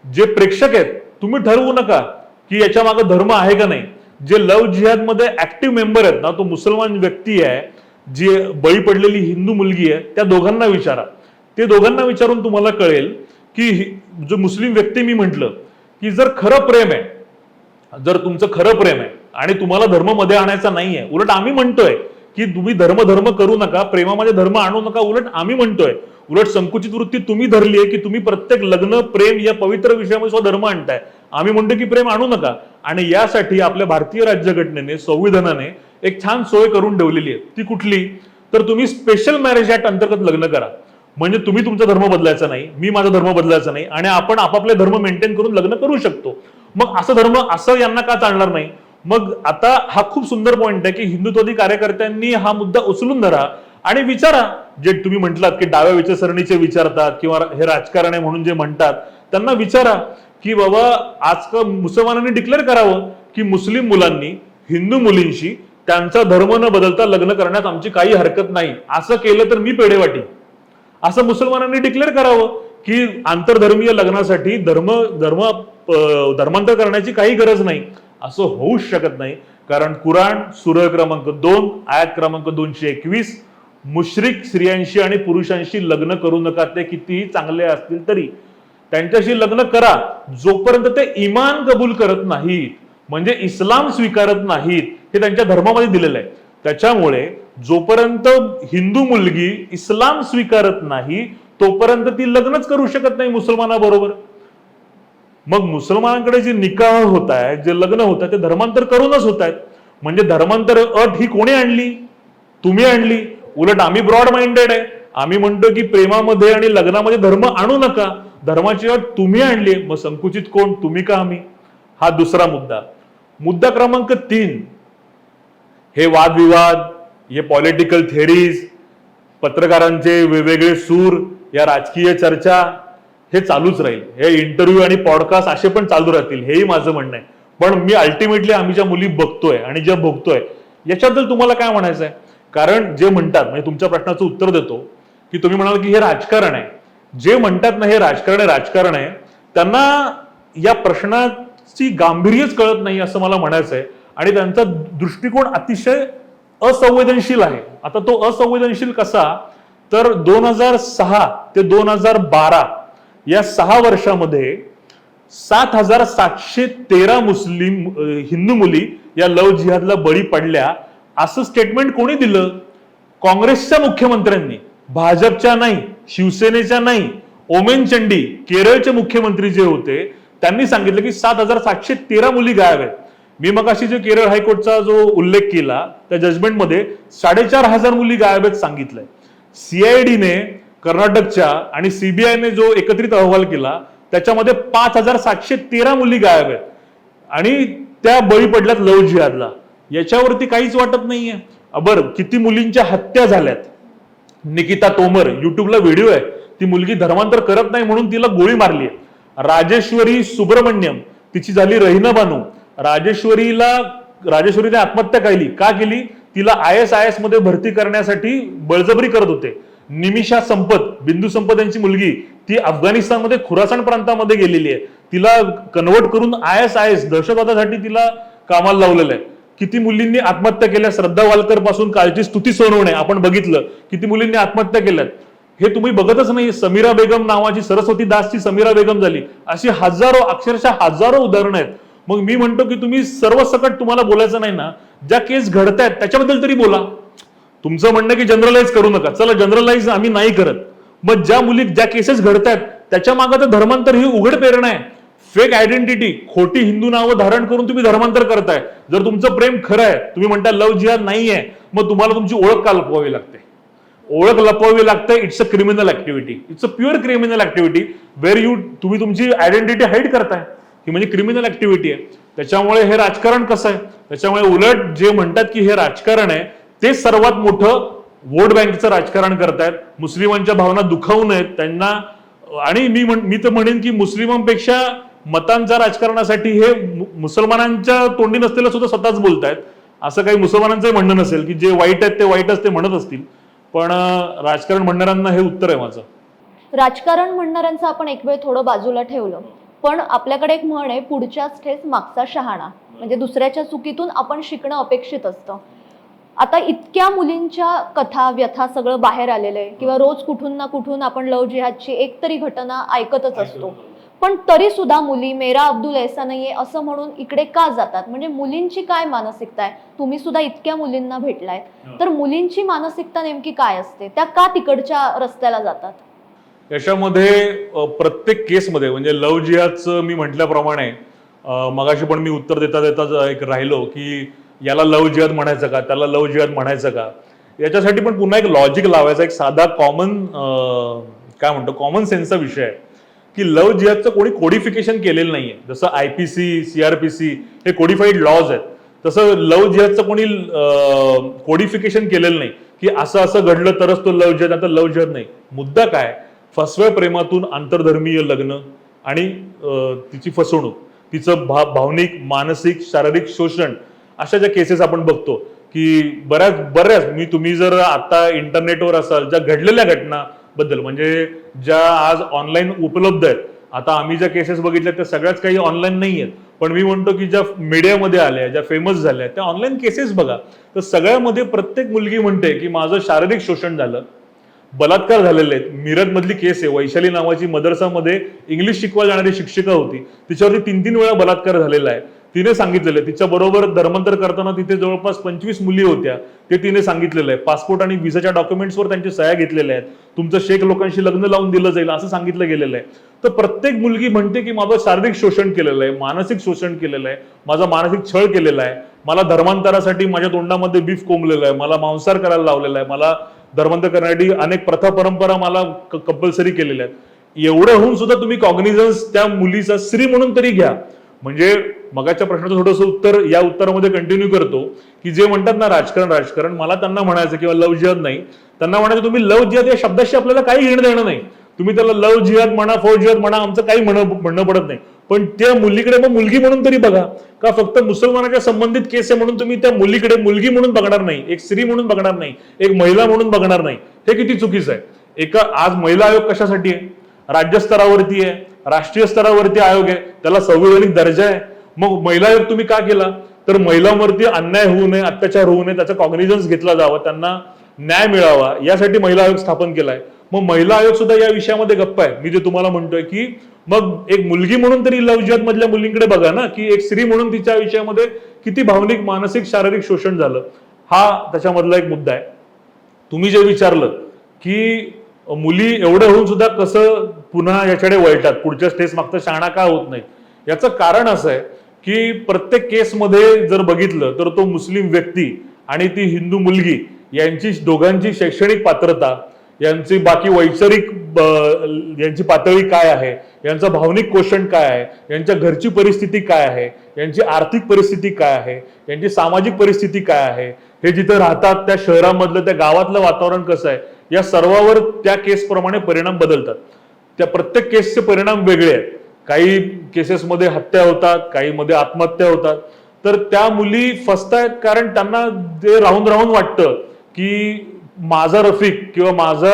जे प्रेक्षक आहेत, तुम्ही ठरवू नका की याच्या मागे धर्म आहे का नाही. जे लव्ह जिहाद मध्ये ऍक्टिव्ह मेंबर आहेत ना, तो मुसलमान व्यक्ती आहे, जी बळी पडलेली हिंदू मुलगी आहे, त्या दोघांना विचारा. ते दोघांना विचारून तुम्हाला कळेल की जो मुस्लिम व्यक्ती मी म्हटलं की जर खरं प्रेम आहे, जर तुमचं खरं प्रेम आहे आणि तुम्हाला धर्म मध्ये आणायचा नाहीये, उलट आम्ही म्हणतोय की तुम्ही धर्म करू नका, प्रेमामध्ये धर्म आणू नका, उलट आम्ही म्हणतोय, उलट संकुचित वृत्ती तुम्ही धरली आहे की तुम्ही प्रत्येक लग्न प्रेम या पवित्र विषयामध्ये सुद्धा धर्म आणताय. आम्ही म्हणतो की प्रेम आणू नका. आणि यासाठी आपल्या भारतीय राज्यघटनेने, संविधानाने एक छान सोय करून ठेवलेली आहे. ती कुठली? तर तुम्ही स्पेशल मॅरेज ऍक्ट अंतर्गत लग्न करा. म्हणजे तुम्ही तुमचा धर्म बदलायचा नाही, मी माझा धर्म बदलायचा नाही, आणि आपण आपापले धर्म मेंटेन करून लग्न करू शकतो. मग असं धर्म असं यांना का चालणार नाही? मग आता हा खूप सुंदर पॉइंट आहे की हिंदुत्ववादी कार्यकर्त्यांनी हा मुद्दा उचलून धरा आणि विचारा. जे तुम्ही म्हटलात की डाव्या विचारसरणीचे विचारतात किंवा हे राजकारण आहे म्हणून जे म्हणतात, त्यांना विचारा की बाबा आजकाल मुसलमानांनी डिक्लेअर करावं की मुस्लिम मुलांनी हिंदू मुलींशी त्यांचा धर्म न बदलता लग्न करण्यात आमची काही हरकत नाही. असं केलं तर मी पेढे वाटी, असं मुसलमानांनी डिक्लेअर करावं की आंतरधर्मीय लग्नासाठी धर्मांतर करण्याची काही गरज नाही. असं होऊच शकत नाही, कारण कुराण सूरह क्रमांक 2 आयत क्रमांक 221, मुश्रिक स्त्रियांशी आणि पुरुषांशी लग्न करू नका, ते कितीही चांगले असतील तरी त्यांच्याशी लग्न करा जोपर्यंत ते इमान कबूल करत नाहीत, म्हणजे इस्लाम स्वीकारत नाहीत. हे त्यांच्या धर्मामध्ये दिलेलं आहे. त्याच्यामुळे जोपर्यंत हिंदू मुलगी इस्लाम स्वीकारत नाही तोपर्यंत ती लग्नच करू शकत नाही मुसलमानाबरोबर. मग मुसलमानांकडे जे निकाह होत आहे, जे लग्न होत आहे, ते धर्मांतर करूनच होत आहेत. म्हणजे धर्मांतर अट ही कोणी आणली? तुम्ही आणली. उलट आम्ही ब्रॉड माइंडेड आहे. आम्ही म्हणतो की प्रेमामध्ये आणि लग्नामध्ये धर्म आणू नका. धर्माची अट तुम्ही आणली, मग संकुचित कोण, तुम्ही का आम्ही? हा दुसरा मुद्दा. मुद्दा क्रमांक 3, हे वादविवाद, हे पॉलिटिकल थेरीज, पत्रकारांचे वेगवेगळे सूर, या राजकीय चर्चा, हे चालूच राहील. हे इंटरव्ह्यू आणि पॉडकास्ट असे पण चालू राहतील, हेही माझं म्हणणं आहे. पण मी अल्टिमेटली आम्ही ज्या मुली बघतोय आणि ज्या भोगतोय याच्याबद्दल तुम्हाला काय म्हणायचं आहे? कारण जे म्हणतात, म्हणजे तुमच्या प्रश्नाचं उत्तर देतो की तुम्ही म्हणाल की हे राजकारण आहे. जे म्हणतात ना हे राजकारण आहे, त्यांना या प्रश्नाची गांभीर्यच कळत नाही असं मला म्हणायचं आहे. आणि त्यांचा दृष्टिकोन अतिशय असंवेदनशील आहे. आता तो असंवेदनशील कसा, तर 2006 ते 2012 या 6 वर्षामध्ये 7,713 मुस्लिम हिंदू मुली या लव्ह जिहादला बळी पडल्या, असं स्टेटमेंट कोणी दिलं? काँग्रेसच्या मुख्यमंत्र्यांनी, भाजपच्या नाही, शिवसेनेच्या नाही. ओमेन चंडी केरळचे मुख्यमंत्री जे होते त्यांनी सांगितलं की 7,713 मुली गायब आहेत. मी मगाशी जो केरळ हायकोर्टचा जो उल्लेख केला त्या जजमेंटमध्ये 4,500 मुली गायब आहेत सांगितलंय. सीआयडीने कर्नाटकच्या आणि सीबीआयने जो एकत्रित अहवाल केला त्याच्यामध्ये 5,713 मुली गायब आहेत आणि त्या बळी पडल्यात लव्ह जिहादला. याच्यावरती काहीच वाटत नाहीये. बरं, किती मुलींच्या हत्या झाल्यात? निकिता तोमर, युट्यूबला व्हिडिओ आहे, ती मुलगी धर्मांतर करत नाही म्हणून तिला गोळी मारली आहे. राजेश्वरी सुब्रमण्यम, तिची झाली रहिना बानू. राजेश्वरीने आत्महत्या केली. का केली? तिला ISIS मध्ये भरती करण्यासाठी बळजबरी करत होते. निमिषा संपत, बिंदू संपत यांची मुलगी, ती अफगाणिस्तानमध्ये खुरासान प्रांतामध्ये गेलेली आहे. तिला कन्वर्ट करून ISIS दहशतवादासाठी तिला कामाला लावलेलं आहे. किती मुलींनी आत्महत्या केल्या? श्रद्धा वालकर पासून कालची स्तुती सोनवणे आपण बघितलं, किती मुलींनी आत्महत्या केल्यात. हे तुम्ही बघतच नाही. समीरा बेगम नावाची, सरस्वती दासची समीरा बेगम झाली. अशी हजारो, अक्षरशः हजारो उदाहरणं आहेत. मग मी म्हणतो की तुम्ही सर्वसकट तुम्हाला बोलायचं नाही ना, ज्या केस घडतायत त्याच्याबद्दल तरी बोला. तुमचं म्हणणं की जनरलाइज करू नका, चला जनरलाइज आम्ही नाही करत. मग ज्या केसेस घडतायत त्याच्या मागे तर धर्मांतर ही उघड प्रेरणा आहे. फेक आयडेंटिटी, खोटी हिंदू नावं धारण करून तुम्ही धर्मांतर करताय. जर तुमचं प्रेम खरं आहे, तुम्ही म्हणता लव्ह जिहाद नाहीये, मग तुम्हाला तुमची ओळख का लपवावी लागते? ओळख लपवावी लागते. It's a criminal activity, it's a pure criminal activity where तुम्ही तुमची आयडेंटिटी हाईड करताय. ही म्हणजे क्रिमिनल ऍक्टिव्हिटी आहे. त्याच्यामुळे हे राजकारण कसं आहे? त्याच्यामुळे उलट जे म्हणतात की हे राजकारण आहे ते सर्वात मोठं वोट बँकेचं राजकारण करतायत. मुस्लिमांच्या भावना दुखावू नयेत त्यांना. आणि मी तर म्हणेन की मुस्लिमांपेक्षा मतांच्या राजकारणासाठी हे मुसलमानांच्या तोंडी नसलेलं सुद्धा स्वतःच बोलतायत. असं काही मुसलमानांचं म्हणणं नसेल की जे वाईट आहेत ते वाईटच ते म्हणत असतील, पण राजकारण म्हणणाऱ्यांना हे उत्तर आहे माझं. राजकारण म्हणणाऱ्यांचं आपण एक वेळ थोडं बाजूला ठेवलं, पण आपल्याकडे एक म्हण आहे, पुढच्याच ठेस मागचा शहाणा. म्हणजे दुसऱ्याच्या चुकीतून आपण शिकणं अपेक्षित असतं. आता इतक्या मुलींच्या कथा व्यथा सगळं बाहेर आलेलं आहे, किंवा रोज कुठून ना कुठून आपण लव्ह जिहादची एक तरी घटना ऐकतच असतो. पण तरी सुद्धा मुली मेरा अब्दुल ऐसा नाहीये असं म्हणून इकडे का जातात? म्हणजे मुलींची काय मानसिकता आहे? तुम्ही सुद्धा इतक्या मुलींना भेटलाय, तर मुलींची मानसिकता नेमकी काय असते? त्या का तिकडच्या रस्त्याला जातात? याच्यामध्ये प्रत्येक केसमध्ये, म्हणजे लव्ह जिहादचं मी म्हटल्याप्रमाणे मगाशी पण मी उत्तर देता देता एक राहिलो की याला लव्ह जिहाद म्हणायचं का, त्याला लव्ह जिहाद म्हणायचं का. याच्यासाठी पण पुन्हा एक लॉजिक लावायचा, एक साधा कॉमन सेन्सचा विषय आहे की लव्ह जिहादचं कोणी कोडिफिकेशन केलेलं नाहीये. जसं IPC, CRPC हे कोडिफाईड लॉज आहेत, तसं लव्ह जिहादचं कोणी कोडिफिकेशन केलेलं नाही की असं असं घडलं तरच तो लव्ह जिहाद. आता लव्ह जिहाद नाही. मुद्दा काय? फसव्या प्रेमातून आंतरधर्मीय लग्न आणि तिची फसवणूक, तिचं भावनिक, मानसिक, शारीरिक शोषण, अशा ज्या केसेस आपण बघतो की बऱ्याच तुम्ही जर आता इंटरनेटवर असाल, ज्या घडलेल्या घटना बद्दल, म्हणजे ज्या आज ऑनलाईन उपलब्ध आहेत, आता आम्ही ज्या केसेस बघितल्या त्या सगळ्याच काही ऑनलाईन नाही आहेत, पण मी म्हणतो की ज्या मीडियामध्ये आल्या, ज्या फेमस झाल्या त्या ऑनलाईन केसेस बघा, तर सगळ्यामध्ये प्रत्येक मुलगी म्हणते की माझं शारीरिक शोषण झालं, बलात्कार झालेले आहेत. मिरज मधली केस आहे, वैशाली नावाची मदरसामध्ये इंग्लिश शिकवायला जाणारी शिक्षिका होती, तिच्यावरती 3-3 वेळा बलात्कार झालेला आहे. तिने सांगितलेलं आहे, तिच्या बरोबर धर्मांतर करताना तिथे जवळपास 25 मुली होत्या, ते तिने सांगितलेलं आहे. पासपोर्ट आणि व्हिसाच्या डॉक्युमेंट्सवर त्यांची सह्या घेतलेल्या आहेत, तुमचं शेख लोकांशी लग्न लावून दिलं जाईल असं सांगितलं गेलेलं आहे. तर प्रत्येक मुलगी म्हणते की माझं शारीरिक शोषण केलेलं आहे, मानसिक शोषण केलेलं आहे, माझा मानसिक छळ केलेला आहे, मला धर्मांतरासाठी माझ्या तोंडामध्ये बीफ कोंबलेलं आहे, मला मांसाहार करायला लावलेला आहे, मला धर्मांतर करण्यासाठी अनेक प्रथा परंपरा मला कंपल्सरी केलेल्या आहेत. एवढं होऊन सुद्धा तुम्ही कॉग्निझन्स त्या मुलीचा स्त्री म्हणून तरी घ्या. म्हणजे मगाच्या प्रश्नाचं थोडंसं उत्तर या उत्तरामध्ये कंटिन्यू करतो की जे म्हणतात ना राजकारण, मला त्यांना म्हणायचं किंवा लव जिहाद नाही, त्यांना म्हणायचं तुम्ही लव जिहाद या शब्दाशी आपल्याला काही घेणं देणं नाही, तुम्ही त्याला लव जिहाद म्हणा, फौज जिहाद म्हणा, आमचं काही म्हणणं पडत नाही, पण त्या मुलीकडे मग मुलगी म्हणून तरी बघा. का फक्त मुसलमानाच्या संबंधित केस आहे म्हणून तुम्ही त्या मुलीकडे मुलगी म्हणून बघणार नाही, एक स्त्री म्हणून बघणार नाही, एक महिला म्हणून बघणार नाही, हे किती चुकीचं आहे. आज महिला आयोग कशासाठी आहे? राज्यस्तरावरती आहे, राष्ट्रीय स्तरावरती आयोग आहे, त्याला संवैधानिक दर्जा आहे. मग महिला आयोग तुम्ही का केला? तर महिलांवरती अन्याय होऊ नये, अत्याचार होऊ नये, त्याचा कॉग्निझन्स घेतला जावा, त्यांना न्याय मिळावा, यासाठी महिला आयोग स्थापन केलाय. मग महिला आयोग सुद्धा या विषयामध्ये गप्प आहे. मी जे तुम्हाला म्हणतोय की मग एक मुलगी म्हणून तरी लव जिहाद मधल्या मुलींकडे बघा ना, की एक स्त्री म्हणून तिच्या विषयामध्ये किती भावनिक, मानसिक, शारीरिक शोषण झालं, हा त्याच्यामधला एक मुद्दा आहे. तुम्ही जे विचारलं की मुली एवढं होऊन सुद्धा कसं पुन्हा याच्याकडे वळतात, पुढच्या स्टेज मागचं शहाणा का होत नाही, याचं कारण असं आहे की प्रत्येक केसमध्ये जर बघितलं तर तो मुस्लिम व्यक्ती आणि ती हिंदू मुलगी यांची दोघांची शैक्षणिक पात्रता, यांची बाकी वैचारिक यांची पातळी काय आहे, यांचं भावनिक कोशण काय आहे, यांच्या घरची परिस्थिती काय आहे, यांची आर्थिक परिस्थिती काय आहे, यांची सामाजिक परिस्थिती काय आहे, हे जिथे राहतात त्या शहरामधलं त्या गावातलं वातावरण कसं आहे, या सर्वावर त्या केसप्रमाणे परिणाम बदलतात. त्या प्रत्येक केसचे परिणाम वेगळे आहेत. काही केसेसमध्ये हत्या होतात, काही मध्ये आत्महत्या होतात. तर त्या मुली फसतायत कारण त्यांना ते राहून राहून वाटतं की माझा रफिक किंवा माझा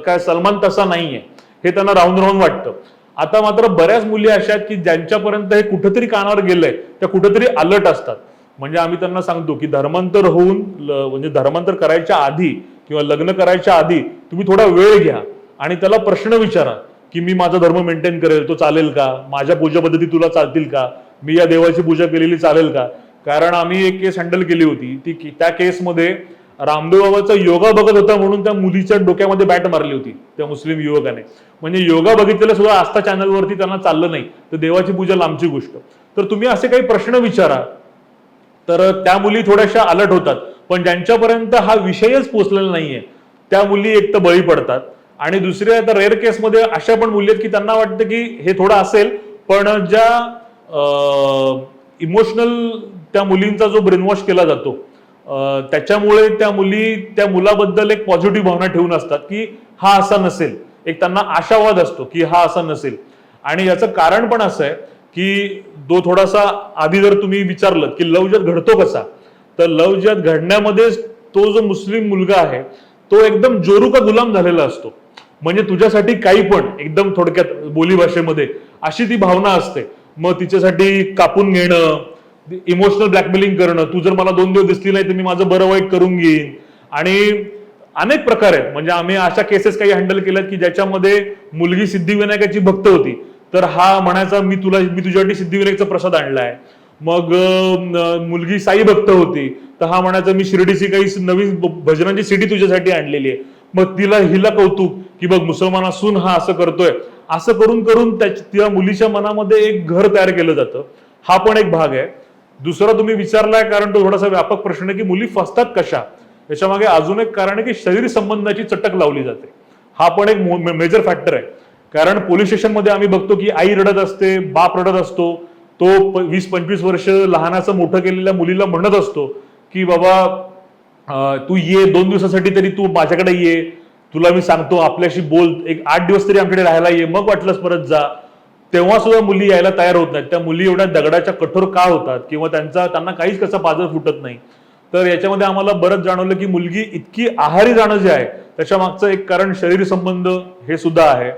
काय सलमान तसा नाहीये, हे त्यांना राहून राहून वाटतं. आता मात्र बऱ्याच मुली अशा आहेत की ज्यांच्यापर्यंत हे कुठेतरी कानावर गेलंय, त्या कुठेतरी अलर्ट असतात. म्हणजे आम्ही त्यांना सांगतो की धर्मांतर होऊन म्हणजे धर्मांतर करायच्या आधी किंवा लग्न करायच्या आधी तुम्ही थोडा वेळ घ्या आणि त्याला प्रश्न विचारा की मी माझा धर्म मेंटेन करेल, तो चालेल का, माझ्या पूजा पद्धती तुला चालतील का, मी या देवाची पूजा केलेली चालेल का. कारण आम्ही एक केस हँडल केली होती, त्या केसमध्ये रामदेव बाबाचा योगा बघत होता म्हणून त्या मुलीच्या डोक्यामध्ये बॅट मारली होती त्या मुस्लिम युवकाने. म्हणजे योगा बघितलेलं सुद्धा आस्था चॅनलवरती त्यांना चाललं नाही, तर देवाची पूजा लांबची गोष्ट. तर तुम्ही असे काही प्रश्न विचारा, तर त्या मुली थोड्याशा अलर्ट होतात. पण ज्यांच्यापर्यंत हा विषयच पोचलेला नाहीये त्या मुली एक तर बळी पडतात, आणि दुसऱ्या आता रेअर केसमध्ये अशा पण मुली आहेत की त्यांना वाटतं की हे थोडं असेल, पण ज्या इमोशनल त्या मुलींचा जो ब्रेनवॉश केला जातो त्याच्यामुळे त्या मुली त्या मुलाबद्दल एक पॉझिटिव्ह भावना ठेवून असतात की हा असा नसेल, एक त्यांना आशावाद असतो की हा असा नसेल. आणि याचं कारण पण असं आहे की थोडासा आधी जर तुम्ही विचारलं की लव जिहाद घडतो कसा, तर लव जिहाद घडण्यामध्ये तो जो मुस्लिम मुलगा आहे तो एकदम जोरू का गुलाम झालेला असतो. म्हणजे तुझ्यासाठी काही पण, एकदम थोडक्यात बोली भाषेमध्ये अशी ती भावना असते. मग तिच्यासाठी कापून घेणं, इमोशनल ब्लॅकमेलिंग करणं, तू जर मला 2 दिवस दिसली नाही तर मी माझं बरं वाईट करून घेईन, आणि अनेक प्रकार आहेत. म्हणजे आम्ही अशा केसेस काही हँडल केल्यात की ज्याच्यामध्ये मुलगी सिद्धिविनायकाची भक्त होती, तर हा म्हणायचा मी तुझ्यासाठी सिद्धिविनायकचा प्रसाद आणलाय. मग मुलगी साई भक्त होती, तर हा म्हणायचा मी शिर्डीची काही नवीन भजनांची सीडी तुझ्यासाठी आणलेली आहे. मग हिला कौतुक की बघ मुसलमान असून हा असं करतोय. असं करून करून त्या मुलीच्या मनामध्ये एक घर तयार केलं जातं. हा पण एक भाग आहे. दुसरा तुम्ही विचारलाय कारण तो थोडासा व्यापक प्रश्न आहे की मुली फसतात कशा, याच्या मागे अजून एक कारण आहे की शरीर संबंधाची चटक लावली जाते. हा पण एक मेजर फॅक्टर आहे. कारण पोलीस स्टेशनमध्ये आम्ही बघतो की आई रडत असते, बाप रडत असतो, तो 20-25 वर्ष लहानाचं मोठं केलेल्या मुलीला म्हणत असतो की बाबा तू ये 2 दिवसासाठी तरी तू माझ्याकडे ये, तुला मी सांगतो आपल्याशी बोल, एक 8 दिवस तरी आमच्याकडे राहायला ये, मग वाटलंच परत जा. तेव्हा सुद्धा मुली यायला तयार होत नाहीत. त्या मुली एवढ्या दगडाच्या कठोर का होतात किंवा त्यांना काहीच कसा पाजर फुटत नाही. तर याच्यामध्ये आम्हाला बरंच जाणवलं की मुलगी इतकी आहारी जाणं जे आहे त्याच्या मागचं एक कारण शरीर संबंध हे सुद्धा आहे.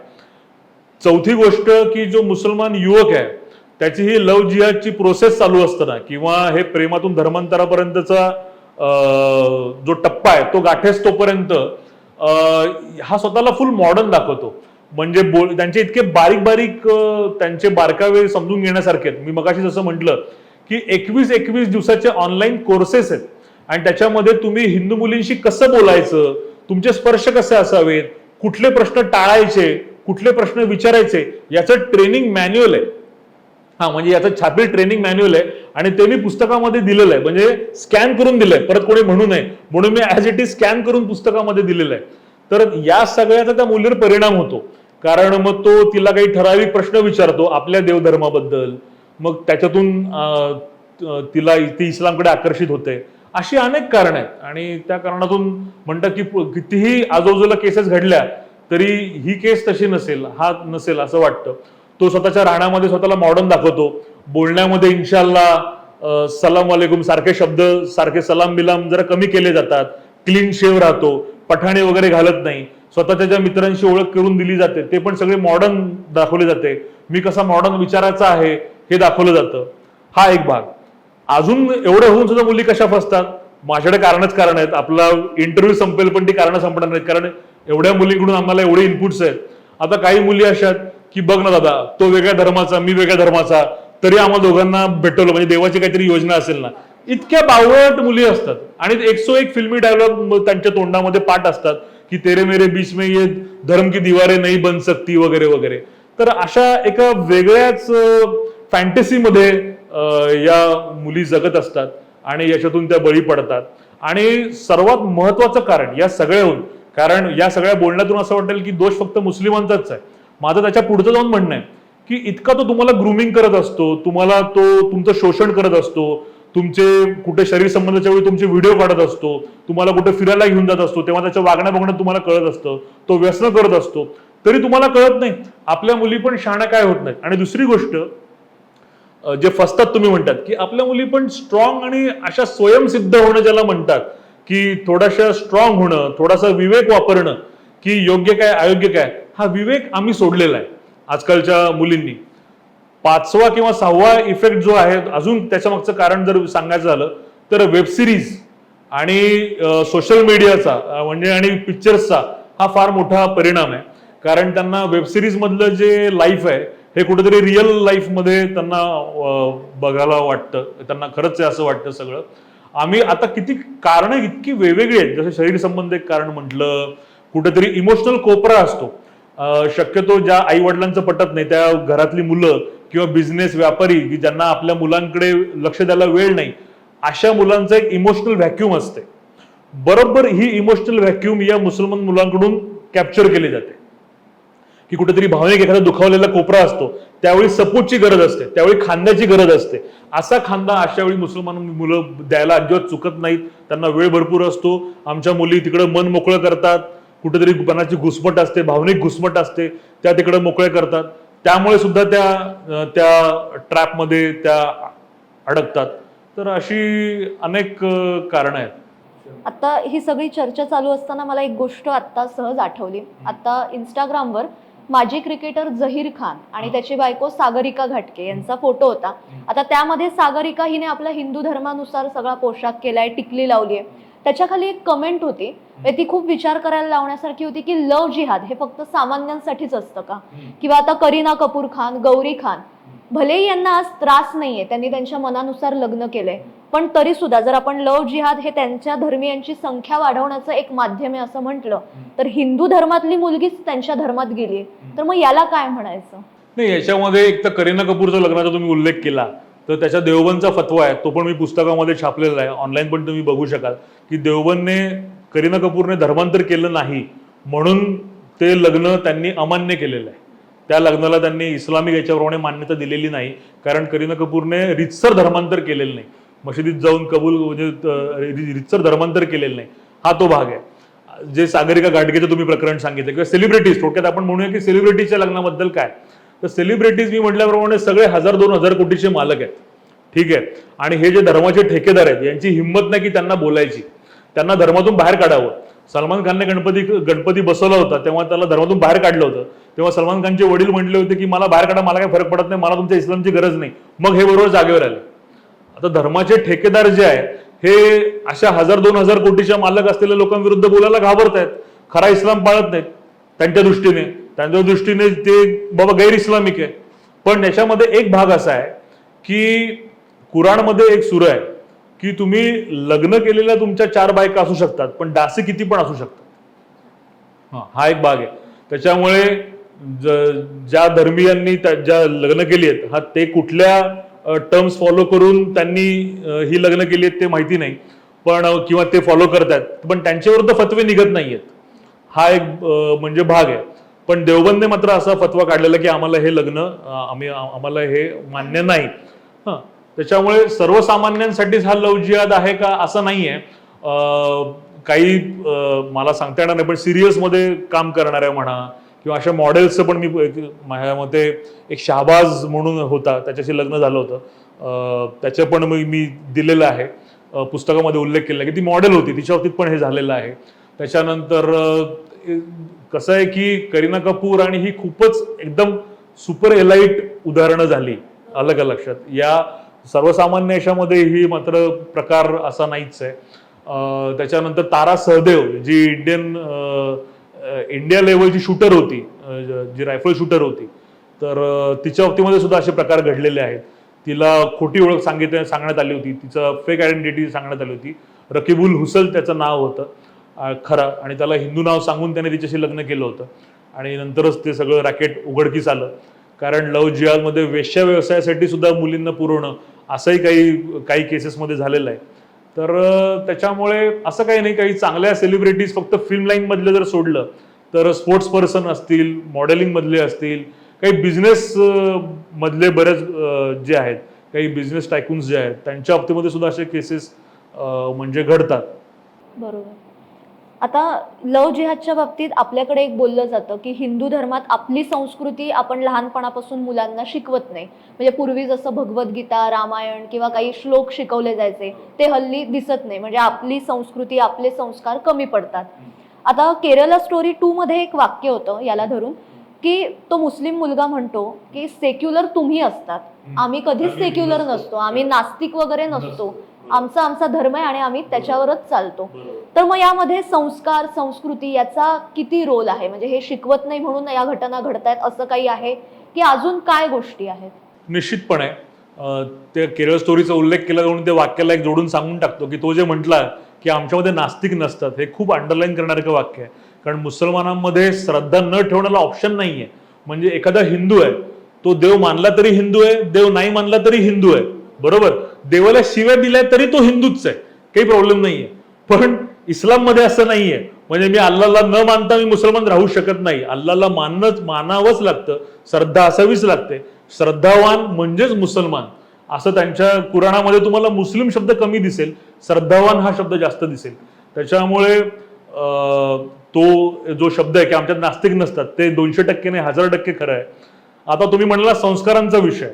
चौथी गोष्ट की जो मुसलमान युवक आहे त्याची ही लव्ह जिहादची प्रोसेस चालू असताना किंवा हे प्रेमातून धर्मांतरापर्यंतचा जो टप्पा आहे तो गाठेस तोपर्यंत हा स्वतःला फुल मॉडर्न दाखवतो. म्हणजे त्यांचे इतके बारीक बारीक त्यांचे बारकावे समजून घेण्यासारखे आहेत. मी मगाशी जसं म्हटलं की 21 दिवसाचे ऑनलाईन कोर्सेस आहेत आणि त्याच्यामध्ये तुम्ही हिंदू मुलींशी कसं बोलायचं, तुमचे स्पर्श कसे असावेत, कुठले प्रश्न टाळायचे, कुठले प्रश्न विचारायचे याचं ट्रेनिंग मॅन्युअल आहे. म्हणजे याचं छापील ट्रेनिंग मॅन्युअल आहे आणि ते मी पुस्तकामध्ये दिलेलं आहे. म्हणजे स्कॅन करून दिलंय, परत कोणी म्हणू नये म्हणून मी ऍज इट इज स्कॅन करून पुस्तकामध्ये दिलेलं आहे. तर या सगळ्याचा त्या मुलीवर परिणाम होतो. कारण मग तो तिला काही ठराविक प्रश्न विचारतो आपल्या देवधर्माबद्दल, मग त्याच्यातून ती इस्लामकडे आकर्षित होते. अशी अनेक कारण आहेत आणि त्या कारणातून म्हणतात की कितीही आजूबाजूला केसेस घडल्या तरी ही केस तशी नसेल, हा नसेल असं वाटतं. तो स्वतःच्या राहण्यामध्ये स्वतःला मॉडर्न दाखवतो, बोलण्यामध्ये इन्शाल्लाह सलाम वालेकुम सारखे शब्द, सारखे सलाम बिलाम जरा कमी केले जातात, क्लीन शेव राहतो, पठाणे वगैरे घालत नाही, स्वतःच्या ज्या मित्रांशी ओळख करून दिली जाते ते पण सगळे मॉडर्न दाखवले जाते, मी कसा मॉडर्न विचाराचा आहे हे दाखवलं जातं. हा एक भाग. अजून एवढं होऊन सुद्धा मुली कशा फसतात, माझ्याकडे कारण आहेत. आपला इंटरव्ह्यू संपेल पण ती कारणं संपणार नाहीत, कारण एवढ्या मुलींकडून आम्हाला एवढे इनपुट्स आहेत. आता काही मुली अशा की बघ ना दादा, तो वेगळ्या धर्माचा मी वेगळ्या धर्माचा, तरी आम्हाला दोघांना भेटवलं, म्हणजे देवाची काहीतरी योजना असेल ना. इतक्या बावळट मुली असतात आणि 101 फिल्मी डायलॉग त्यांच्या तोंडामध्ये पाठ असतात की तेरे मेरे बीच में ये धर्म की दीवारें नहीं बन सकती वगैरे वगैरे. तर अशा एका वेगळ्याच फॅन्टसीमध्ये या मुली जगत असतात आणि याच्यातून त्या बळी पडतात. आणि सर्वात महत्वाचं कारण या सगळ्याहून, कारण या सगळ्या बोलण्यातून असं वाटेल की दोष फक्त मुस्लिमांचाच आहे, माझं त्याच्या पुढचं जाऊन म्हणणं आहे की इतका तो तुम्हाला ग्रूमिंग करत असतो, तुम्हाला तो तुमचं शोषण करत असतो, तुमचे कुठे शरीर संबंधाच्या वेळी तुमचे व्हिडिओ काढत असतो, तुम्हाला कुठे फिरायला घेऊन जात असतो तेव्हा त्याच्या वागण्या बघण्यात तुम्हाला कळत असतं, तो व्यसन करत असतो, तरी तुम्हाला कळत नाही. आपल्या मुली पण शहाण्या काय होत नाहीत. आणि दुसरी गोष्ट जे फसतात तुम्ही म्हणतात की आपल्या मुली पण स्ट्रॉंग आणि अशा स्वयंसिद्ध होणं ज्याला म्हणतात की थोड्याशा स्ट्रॉंग होणं, थोडासा विवेक वापरणं की योग्य काय अयोग्य काय, हा विवेक आम्ही सोडलेला आहे आजकालच्या मुलींनी. 5वा किंवा 6वा इफेक्ट जो आहे, अजून त्याच्या मागचं कारण जर सांगायचं झालं तर वेब सिरीज आणि सोशल मीडियाचा म्हणजे आणि पिक्चर्सचा हा फार मोठा परिणाम आहे. कारण त्यांना वेब सिरीज मधलं जे लाईफ आहे हे कुठेतरी रिअल लाईफ मध्ये त्यांना बघायला वाटतं, त्यांना खरंच आहे असं वाटतं सगळं. आम्ही आता किती कारणं इतकी वेगवेगळी आहेत, जसं शरीर संबंध एक कारण म्हटलं, कुठेतरी इमोशनल कोपरा असतो. शक्यतो ज्या आई वडिलांचं पटत नाही त्या घरातली मुलं किंवा बिझनेस व्यापारी की ज्यांना आपल्या मुलांकडे लक्ष द्यायला वेळ नाही, अशा मुलांचं एक इमोशनल व्हॅक्यूम असते. बरोबर ही इमोशनल व्हॅक्यूम या मुसलमान मुलांकडून कॅप्चर केली जाते की कुठेतरी भावनिक एखादा दुखावलेला कोपरा असतो, त्यावेळी सपोर्टची गरज असते, त्यावेळी खांद्याची गरज असते. असा खांदा अशा वेळी मुसलमान मुलं द्यायला अजिबात चुकत नाहीत. त्यांना वेळ भरपूर असतो. आमच्या मुली तिकडं मन मोकळं करतात, कुठेतरी मनाची घुसमट असते, भावनिक घुसमट असते, त्या तिकडे मोकळे करतात. त्यामुळे सुद्धा त्या ट्रॅपमध्ये त्या अडकतात. तर अशी अनेक कारणं आहेत. आता ही सगळी चर्चा चालू असताना मला एक गोष्ट आता सहज आठवली. आता इंस्टाग्रामवर माजी क्रिकेटर झहीर खान आणि त्याची बायको सागरिका घाटगे यांचा फोटो होता. आता त्यामध्ये सागरिका हिने आपला हिंदू धर्मानुसार सगळा पोशाख केलाय, टिकली लावली आहे. त्याच्या खाली एक कमेंट होती, ती खूप विचार करायला लावण्यासारखी होती की लव्ह जिहाद हे फक्त सामान्यांसाठीच असतं का? किंवा आता करीना कपूर खान, गौरी खान, भलेही यांना आज त्रास नाहीये, त्यांनी त्यांच्या मनानुसार लग्न केलंय, पण तरी सुद्धा जर आपण लव्ह जिहाद हे त्यांच्या धर्मियांची संख्या वाढवण्याचं एक माध्यम आहे असं म्हटलं तर हिंदू धर्मातली मुलगीच त्यांच्या धर्मात गेली, तर मग याला काय म्हणायचं? नाही, याच्यामध्ये एक तर करीना कपूरचा लग्नाचा तुम्ही उल्लेख केला तर त्याच्या देवबंदचा फतवा आहे, तो पण मी पुस्तकामध्ये छापलेला आहे, ऑनलाईन पण तुम्ही बघू शकाल की देवबंदने करीना कपूरने धर्मांतर केलं नाही म्हणून ते लग्न त्यांनी अमान्य केलेलं आहे. त्या लग्नाला त्यांनी इस्लामिक याच्याप्रमाणे मान्यता दिलेली नाही, कारण करीना कपूरने रितसर धर्मांतर केलेलं नाही, मशिदीत जाऊन कबूल म्हणजे रितसर धर्मांतर केलेलं नाही. हा तो भाग आहे. जे सागरिका घाटगेचं तुम्ही प्रकरण सांगितलं किंवा सेलिब्रिटीज, थोडक्यात आपण म्हणूया की सेलिब्रिटीच्या लग्नाबद्दल काय, तर सेलिब्रिटीज मी म्हटल्याप्रमाणे सगळे 1000-2000 कोटीचे मालक आहेत. ठीक आहे. आणि हे जे धर्माचे ठेकेदार आहेत यांची हिंमत नाही की त्यांना बोलायची, त्यांना धर्मातून बाहेर काढावं. सलमान खानने गणपती बसवला होता तेव्हा त्याला धर्मातून बाहेर काढलं होतं. तेव्हा सलमान खानचे वडील म्हटले होते की मला बाहेर काढा, मला काही फरक पडत नाही, मला तुमच्या इस्लामची गरज नाही. मग हे बरोबर जागेवर आले. आता धर्माचे ठेकेदार जे आहे हे अशा 1000-2000 कोटीच्या मालक असलेल्या लोकांविरुद्ध बोलायला घाबरत आहेत. खरा इस्लाम पाळत नाहीत त्यांच्या दृष्टीने ते बाबा गैर इस्लामिक आहे. पण याच्यामध्ये एक भाग असा आहे की कुराणमध्ये एक सूरा आहे की तुम्ही लग्न केलेल्या तुमच्या 4 बायका असू शकतात पण डासी किती पण असू शकतात. हा एक भाग आहे. त्याच्यामुळे ज्या धर्मीयांनी ज्या लग्न केली आहेत हा ते कुठल्या टर्म्स फॉलो करून त्यांनी ही लग्न केली आहेत ते माहिती नाही, पण किंवा ते फॉलो करतात पण त्यांच्याविरुद्ध फतवे निघत नाहीयेत. हा एक म्हणजे भाग आहे. पण देवबंदने मात्र असा फतवा काढलेला की आम्हाला हे लग्न आम्हाला हे मान्य नाही. त्याच्यामुळे सर्वसामान्यांसाठीच हा लव्ह जिहाद आहे का असं नाहीये. काही मला सांगता येणार नाही पण सिरियसमध्ये काम करणाऱ्या म्हणा किंवा अशा मॉडेल्सचं पण मी माझ्या मते एक शहाबाज म्हणून होता त्याच्याशी लग्न झालं होतं, त्याचं पण मी दिलेलं आहे, पुस्तकामध्ये उल्लेख केला की ती मॉडेल होती, तिच्या बाबतीत पण हे झालेलं आहे. त्याच्यानंतर कसं आहे की करीना कपूर आणि ही खूपच एकदम सुपर एलाइट उदाहरणं झाली अलग लक्षात. या सर्वसामान्य याच्यामध्ये ही मात्र प्रकार असा नाहीच आहे. त्याच्यानंतर तारा सहदेव जी इंडिया लेवलची शूटर होती, जी रायफल शूटर होती, तर तिच्या बाबतीमध्ये सुद्धा असे प्रकार घडलेले आहेत. तिला खोटी ओळख सांगण्यात आली होती, तिचं फेक आयडेंटिटी सांगण्यात आली होती. रकीबुल हुसल त्याचं नाव होतं खरं, आणि त्याला हिंदू नाव सांगून त्याने तिच्याशी लग्न केलं होतं. आणि नंतरच ते सगळं रॅकेट उघडकीस आलं. कारण लव्ह जिहादमध्ये वेश्या व्यवसायासाठी सुद्धा मुलींना पुरवणं असंही काही केसेसमध्ये झालेलं आहे. तर त्याच्यामुळे असं काही नाही, काही चांगल्या सेलिब्रिटीज फक्त फिल्म लाईन मधले जर सोडलं तर स्पोर्ट्स पर्सन असतील, मॉडेलिंग मधले असतील, काही बिझनेस मधले बरेच जे आहेत, काही बिझनेस टायकून्स जे आहेत त्यांच्या बाबतीमध्ये सुद्धा असे केसेस म्हणजे घडतात. बरोबर. आता लव्ह जिहादच्या बाबतीत आपल्याकडे एक बोललं जातं की हिंदू धर्मात आपली संस्कृती आपण लहानपणापासून मुलांना शिकवत नाही. म्हणजे पूर्वी जसं भगवद्गीता, रामायण किंवा काही श्लोक शिकवले जायचे ते हल्ली दिसत नाही. म्हणजे आपली संस्कृती, आपले संस्कार कमी पडतात. आता केरला स्टोरी 2 मध्ये एक वाक्य होतं याला धरून की तो मुस्लिम मुलगा म्हणतो की सेक्युलर तुम्ही असतात, आम्ही कधीच सेक्युलर नसतो, आम्ही नास्तिक वगैरे नसतो, आमचा धर्म आहे आणि आम्ही त्याच्यावरच चालतो. तर मग यामध्ये संस्कार, संस्कृती याचा किती रोल आहे? म्हणजे हे शिकवत नाही म्हणून या घटना घडतायत असं काही आहे की अजून काय गोष्टी आहेत? निश्चितपणे ते केरळ स्टोरीचा उल्लेख केला म्हणून ते वाक्याला एक जोडून सांगून टाकतो की तो जे म्हटला की आमच्यामध्ये नास्तिक नसतात, हे खूप अंडरलाईन करणारं वाक्य आहे. कारण मुसलमानांमध्ये श्रद्धा न ठेवण्याला ऑप्शन नाहीये. म्हणजे एखादा हिंदू आहे तो देव मानला तरी हिंदू आहे, देव नाही मानला तरी हिंदू आहे, बरोबर. देवाला शिव्या दिल्या तरी तो हिंदूच आहे, काही प्रॉब्लेम नाहीये. पण इस्लाम मध्ये असं नाहीये. म्हणजे मी अल्लाला न मानता मी मुसलमान राहू शकत नाही, अल्लाला मानावंच लागतं, श्रद्धा असावीच लागते. श्रद्धावान म्हणजेच मुसलमान असं त्यांच्या कुराणामध्ये तुम्हाला मुस्लिम शब्द कमी दिसेल, श्रद्धावान हा शब्द जास्त दिसेल. त्याच्यामुळे तो जो शब्द आहे की आमच्यात नास्तिक नसतात ते 200% नाही 1000% खरं आहे. आता तुम्ही म्हणाला संस्कारांचा विषय,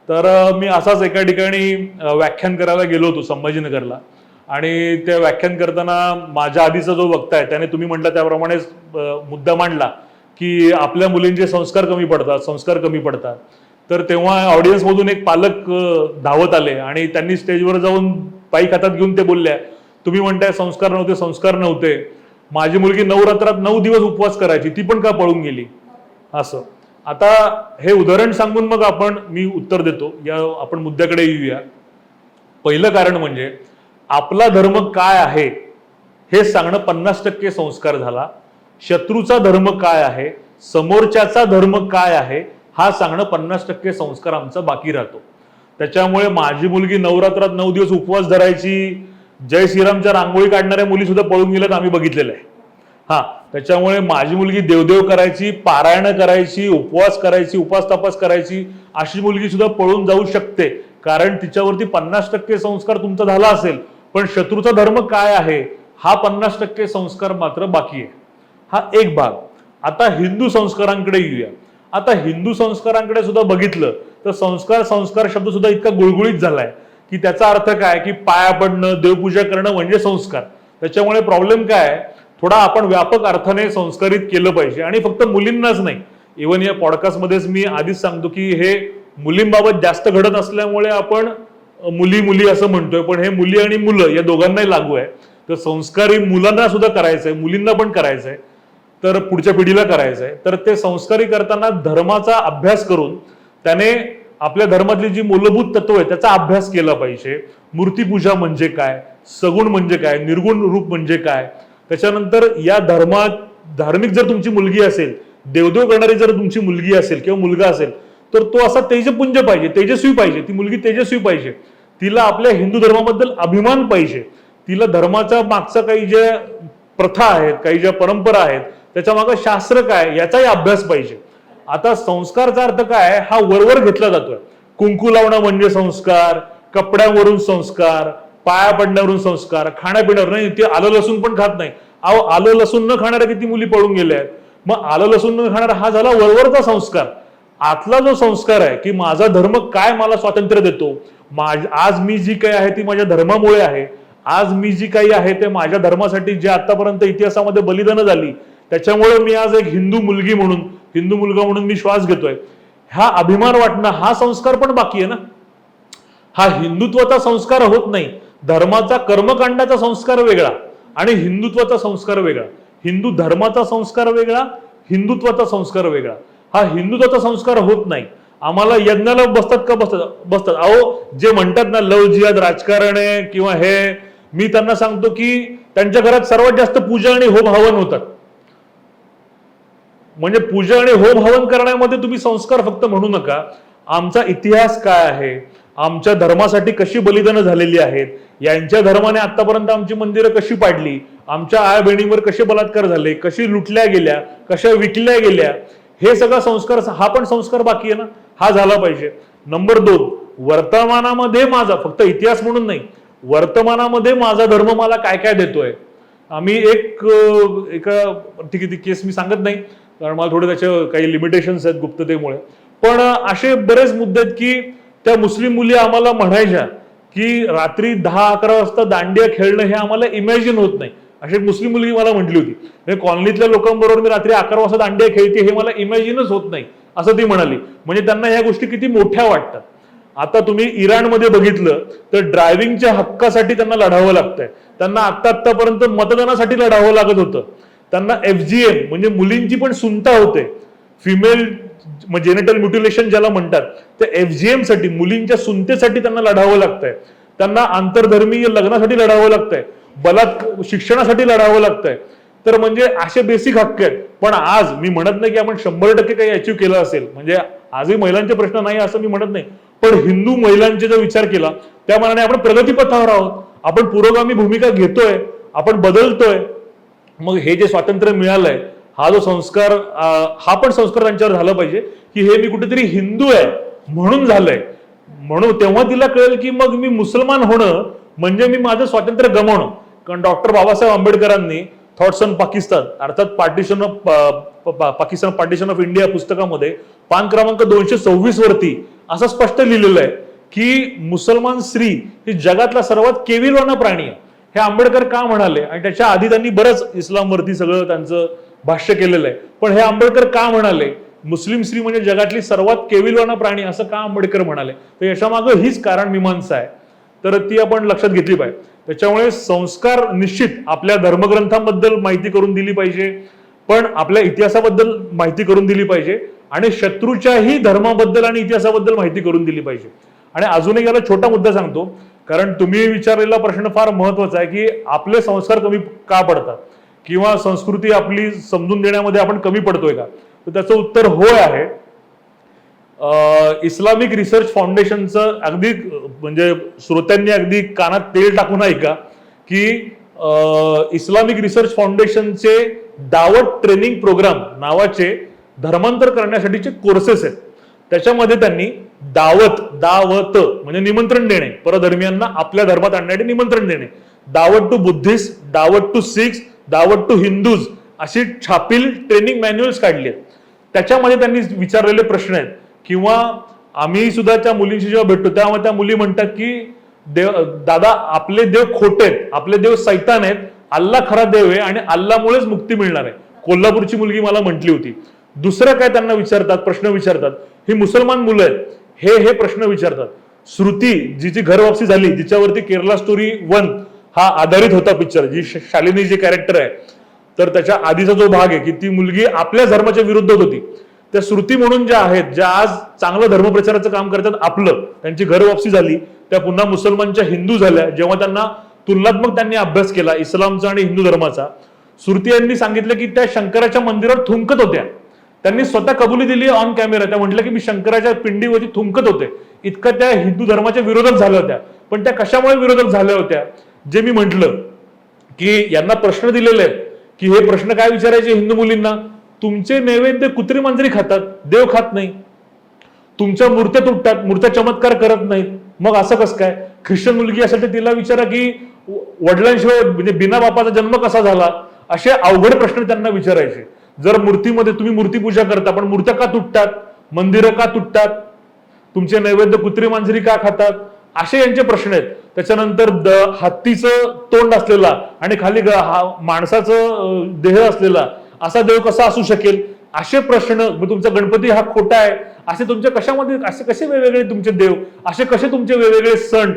तर मी असाच एका ठिकाणी व्याख्यान करायला गेलो होतो संभाजीनगरला. आणि त्या व्याख्यान करताना माझ्या आधीचा जो वक्ता आहे त्याने तुम्ही म्हटलं त्याप्रमाणेच मुद्दा मांडला की आपल्या मुलींचे संस्कार कमी पडतात. तर तेव्हा ऑडियन्स मधून एक पालक धावत आले आणि त्यांनी स्टेजवर जाऊन पाईक हातात घेऊन ते बोलल्या, तुम्ही म्हणताय संस्कार नव्हते, माझी मुलगी नवरात्रात 9 दिवस उपवास करायची, ती पण का पळून गेली असं. आता हे उदाहरण सांगून मग मी उत्तर देतो, या आपण मुद्द्याकडे येऊया. पहिलं कारण म्हणजे आपला धर्म काय आहे हे सांगणं 50% संस्कार झाला. शत्रूचा धर्म काय आहे, समोरच्याचा धर्म काय आहे हा सांगणं 50% संस्कार आमचा बाकी राहतो. त्याच्यामुळे माझी मुलगी नवरात्रात 9 दिवस उपवास धरायची, जय श्रीरामच्या रांगोळी काढणाऱ्या मुली सुद्धा पळून गेल्यात आम्ही बघितलेलं आहे. त्याच्यामुळे माझी मुलगी देवदेव करायची, पारायण करायची, उपवास करायची, उपास तपास करायची, अशी मुलगी सुद्धा पळून जाऊ शकते. कारण तिच्यावरती 50% संस्कार तुमचा झाला असेल, पण शत्रूचा धर्म काय आहे हा 50% संस्कार मात्र बाकी आहे. हा एक भाग. आता हिंदू संस्कारांकडे येऊया. आता हिंदू संस्कारांकडे सुद्धा बघितलं तर संस्कार शब्द सुद्धा इतका गुळगुळीत झालाय की त्याचा अर्थ काय की पाया पडणं देवपूजा करणं म्हणजे संस्कार. त्याच्यामुळे प्रॉब्लेम काय आहे, थोडा आपण व्यापक अर्थाने संस्कारित केलं पाहिजे आणि फक्त मुलींनाच नाही. इव्हन या पॉडकास्टमध्येच मी आधीच सांगतो की हे मुलींबाबत जास्त घडत असल्यामुळे आपण मुली मुली असं म्हणतोय, पण हे मुली आणि मुलं या दोघांनाही लागू आहे. तर संस्कारी मुलांना सुद्धा करायचंय, मुलींना पण करायचंय, तर पुढच्या पिढीला करायचंय. तर ते संस्कारी करताना धर्माचा अभ्यास करून त्याने आपल्या धर्मातली जी मूलभूत तत्व आहे त्याचा अभ्यास केला पाहिजे. मूर्तीपूजा म्हणजे काय, सगुण म्हणजे काय, निर्गुण रूप म्हणजे काय. त्याच्यानंतर या धार्मिक जर तुमची मुलगी असेल, देवदेव करणारी जर तुमची मुलगी असेल किंवा मुलगा असेल, तर तो असा तेजपुंज पाहिजे, तेजस्वी पाहिजे. ती मुलगी तेजस्वी पाहिजे, तिला आपल्या हिंदू धर्माबद्दल अभिमान पाहिजे, तिला धर्माच्या मागचा काही ज्या प्रथा आहेत, काही ज्या परंपरा आहेत, त्याच्या मागे शास्त्र काय याचाही अभ्यास पाहिजे. आता संस्कारचा अर्थ काय हा वरवर घेतला जातोय. कुंकू लावणं म्हणजे संस्कार, कपड्यांवरून संस्कार, पाया पडण्यावरून संस्कार, खाण्यापिण्यावर नाही. ते आलं लसूण पण खात नाही. अहो, आलं लसूण न खाणाऱ्या किती मुली पळून गेल्या आहेत. मग आलं लसूण न खाणारा हा झाला वरवरचा संस्कार. आतला जो संस्कार आहे की माझा धर्म काय मला स्वातंत्र्य देतो, आज मी जी काही आहे ती माझ्या धर्मामुळे आहे, आज मी जी काही आहे ते माझ्या धर्मासाठी जे आतापर्यंत इतिहासामध्ये बलिदानं झाली त्याच्यामुळे मी आज एक हिंदू मुलगी म्हणून, हिंदू मुलगा म्हणून मी श्वास घेतोय, हा अभिमान वाटणं हा संस्कार पण बाकी आहे ना. हा हिंदुत्वाचा संस्कार होत नाही. धर्माचा कर्मकांडाचा संस्कार वेगळा आणि हिंदुत्वाचा संस्कार वेगळा. हिंदू धर्माचा संस्कार वेगळा, हिंदुत्वाचा संस्कार वेगळा. हा हिंदुत्वाचा संस्कार होत नाही. आम्हाला यज्ञाला बसतात का बसतात. अहो, जे म्हणतात ना लव जिहाद राजकारण आहे किंवा हे, मी त्यांना सांगतो की त्यांच्या घरात सर्वात जास्त पूजा आणि होम हवन होतात. म्हणजे पूजा आणि होम हवन करण्यामध्ये तुम्ही संस्कार फक्त म्हणू नका. आमचा इतिहास काय आहे, आमच्या धर्मासाठी कशी बलिदानं झालेली आहेत, यांच्या धर्माने आतापर्यंत आमची मंदिरं कशी पाडली, आमच्या आया बहिणीवर कसे बलात्कार झाले, कशी लुटल्या गेल्या, कशा विकल्या गेल्या, हे सगळा संस्कार, हा पण संस्कार बाकी आहे ना, हा झाला पाहिजे. नंबर 2, वर्तमानामध्ये माझा, फक्त इतिहास म्हणून नाही, वर्तमानामध्ये माझा धर्म मला काय काय देतोय. आम्ही एका ठीक आहे ती केस मी सांगत नाही कारण मला थोडे त्याचे काही लिमिटेशन्स आहेत गुप्ततेमुळे, पण असे बरेच मुद्दे आहेत की त्या मुस्लिम मुली आम्हाला म्हणायच्या की रात्री 10-11 वाजता दांडिया खेळणं हे आम्हाला इमॅजिन होत नाही. अशी मुस्लिम मुलगी मला म्हटली होती, कॉलनीतल्या लोकांबरोबर मी रात्री 11 वाजता दांडिया खेळते हे मला इमॅजिनच होत नाही असं ती म्हणाली. म्हणजे त्यांना ह्या गोष्टी किती मोठ्या वाटतात. आता तुम्ही इराणमध्ये बघितलं तर ड्रायव्हिंगच्या हक्कासाठी त्यांना लढावं लागतंय. त्यांना आतापर्यंत मतदानासाठी लढावं लागत होतं. त्यांना FGM म्हणजे मुलींची पण सुनता होते, फिमेल जेनिटल म्युटिलेशन ज्याला म्हणतात, त्या FGM साठी मुलींच्या सुनतेसाठी त्यांना लढावं लागतंय. त्यांना आंतरधर्मीय लग्नासाठी लढावं लागतंय, शिक्षणासाठी लढावं लागतंय. तर म्हणजे असे बेसिक हक्क आहेत. पण आज मी म्हणत नाही की आपण 100% काही अचीव केलं असेल, म्हणजे आजही महिलांचे प्रश्न नाही असं मी म्हणत नाही, पण हिंदू महिलांचे जर विचार केला त्या मनाने आपण प्रगतीपथावर आहोत, आपण पुरोगामी भूमिका घेतोय, आपण बदलतोय. मग हे जे स्वातंत्र्य मिळालंय, हा जो संस्कार, हा पण संस्कार त्यांच्यावर झाला पाहिजे की हे मी कुठेतरी हिंदू आहे म्हणून झालंय, म्हणून तेव्हा तिला कळेल की मग मी मुसलमान होणं म्हणजे मी माझं स्वातंत्र्य गमावणं. कारण डॉक्टर बाबासाहेब आंबेडकरांनी थॉट्स ऑन पाकिस्तान अर्थात पाकिस्तान पार्टिशन ऑफ इंडिया पुस्तकामध्ये पान क्रमांक 226 वरती असं स्पष्ट लिहिलेलं आहे की मुसलमान स्त्री ही जगातला सर्वात केविलवाणा प्राणी आहे. हे आंबेडकर का म्हणाले, आणि त्याच्या आधी त्यांनी बरंच इस्लामवरती सगळं त्यांचं भाष्य केलेलं आहे, पण हे आंबेडकर का म्हणाले मुस्लिम स्त्री म्हणजे जगातली सर्वात केविलवाणा प्राणी असं का आंबेडकर म्हणाले, तर याच्यामागं हीच कारण मीमांसा आहे. तर ती आपण लक्षात घेतली पाहिजे. त्याच्यामुळे संस्कार निश्चित आपल्या धर्मग्रंथांबद्दल माहिती करून दिली पाहिजे, पण आपल्या इतिहासाबद्दल माहिती करून दिली पाहिजे आणि शत्रूच्याही धर्माबद्दल आणि इतिहासाबद्दल माहिती करून दिली पाहिजे. आणि अजूनही याला छोटा मुद्दा सांगतो, कारण तुम्ही विचारलेला प्रश्न फार महत्वाचा आहे की आपले संस्कार कमी का पडतात किंवा संस्कृती आपली समजून देण्यामध्ये आपण कमी पडतोय का, तर त्याचं उत्तर होय आहे. इस्लामिक रिसर्च फाउंडेशनचं अगदी म्हणजे श्रोत्यांनी अगदी कानात तेल टाकून ऐका की इस्लामिक रिसर्च फाउंडेशनचे दावत ट्रेनिंग प्रोग्राम नावाचे धर्मांतर करण्यासाठीचे कोर्सेस आहेत. त्याच्यामध्ये त्यांनी दावत म्हणजे निमंत्रण देणे, परधर्मियांना आपल्या धर्मात आणण्यासाठी निमंत्रण देणे, दावत टू बुद्धिस्ट, दावत टू सिख्स, दावत टू हिंदूज अशी छापील ट्रेनिंग मॅन्युअल्स काढली आहेत. त्याच्यामध्ये त्यांनी विचारलेले प्रश्न आहेत, किंवा आम्ही सुद्धा त्या मुलींशी जेव्हा भेटतो तेव्हा त्या मुली म्हणतात की देव दादा आपले देव खोटे आहेत, आपले देव सैतान आहेत, अल्ला खरा देव आहे आणि अल्लामुळेच मुक्ती मिळणार आहे. कोल्हापूरची मुलगी मला म्हटली होती. दुसरं काय त्यांना विचारतात, प्रश्न विचारतात, ही मुसलमान मुलं आहेत, हे प्रश्न विचारतात. श्रुती जिची घर वापसी झाली, जिच्यावरती केरला स्टोरी 1 हा आधारित होता पिक्चर, जी शालिनी जे कॅरेक्टर आहे, तर त्याच्या आधीचा जो भाग आहे की ती मुलगी आपल्या धर्माच्या विरुद्ध होती. त्या श्रुती म्हणून ज्या आहेत, ज्या आज चांगलं धर्मप्रचाराचं काम करतात आपलं, त्यांची घर वापसी झाली, त्या पुन्हा मुसलमानच्या हिंदू झाल्या. जेव्हा त्यांना तुलनात्मक त्यांनी अभ्यास केला इस्लामचा आणि हिंदू धर्माचा, श्रुती यांनी सांगितलं की त्या शंकराच्या मंदिरावर थुंकत होत्या. त्यांनी स्वतः कबुली दिली ऑन कॅमेरा. त्या म्हटलं की मी शंकराच्या पिंडीवरती थुंकत होते. इतकं त्या हिंदू धर्माच्या विरोधात झाल्या होत्या. पण त्या कशामुळे विरोधात झाल्या होत्या, जे मी म्हटलं की यांना प्रश्न दिलेले आहेत की हे प्रश्न काय विचारायचे हिंदू मुलींना, तुमचे नैवेद्य कुत्री मांजरी खातात, देव खात नाही. तुमच्या मूर्त्या तुटतात, मूर्त्या चमत्कार करत नाहीत, मग असं कसं काय. ख्रिश्चन मुलगी असेल तर तिला विचारा की वडिलांशिवाय म्हणजे बिना बापाचा जन्म कसा झाला. असे अवघड प्रश्न त्यांना विचारायचे. जर मूर्तीमध्ये तुम्ही मूर्ती पूजा करता, पण मूर्त्या का तुटतात, मंदिरं का तुटतात, तुमचे नैवेद्य कुत्री मांजरी का खातात, असे यांचे प्रश्न आहेत. त्याच्यानंतर हत्तीचं तोंड असलेला आणि खाली माणसाचं देह असलेला असा देव कसा असू शकेल, असे प्रश्न. तुमचा गणपती हा खोटा आहे, असे तुमच्या कशामध्ये, असे कसे वेगवेगळे तुमचे देव, असे कसे तुमचे वेगवेगळे सण.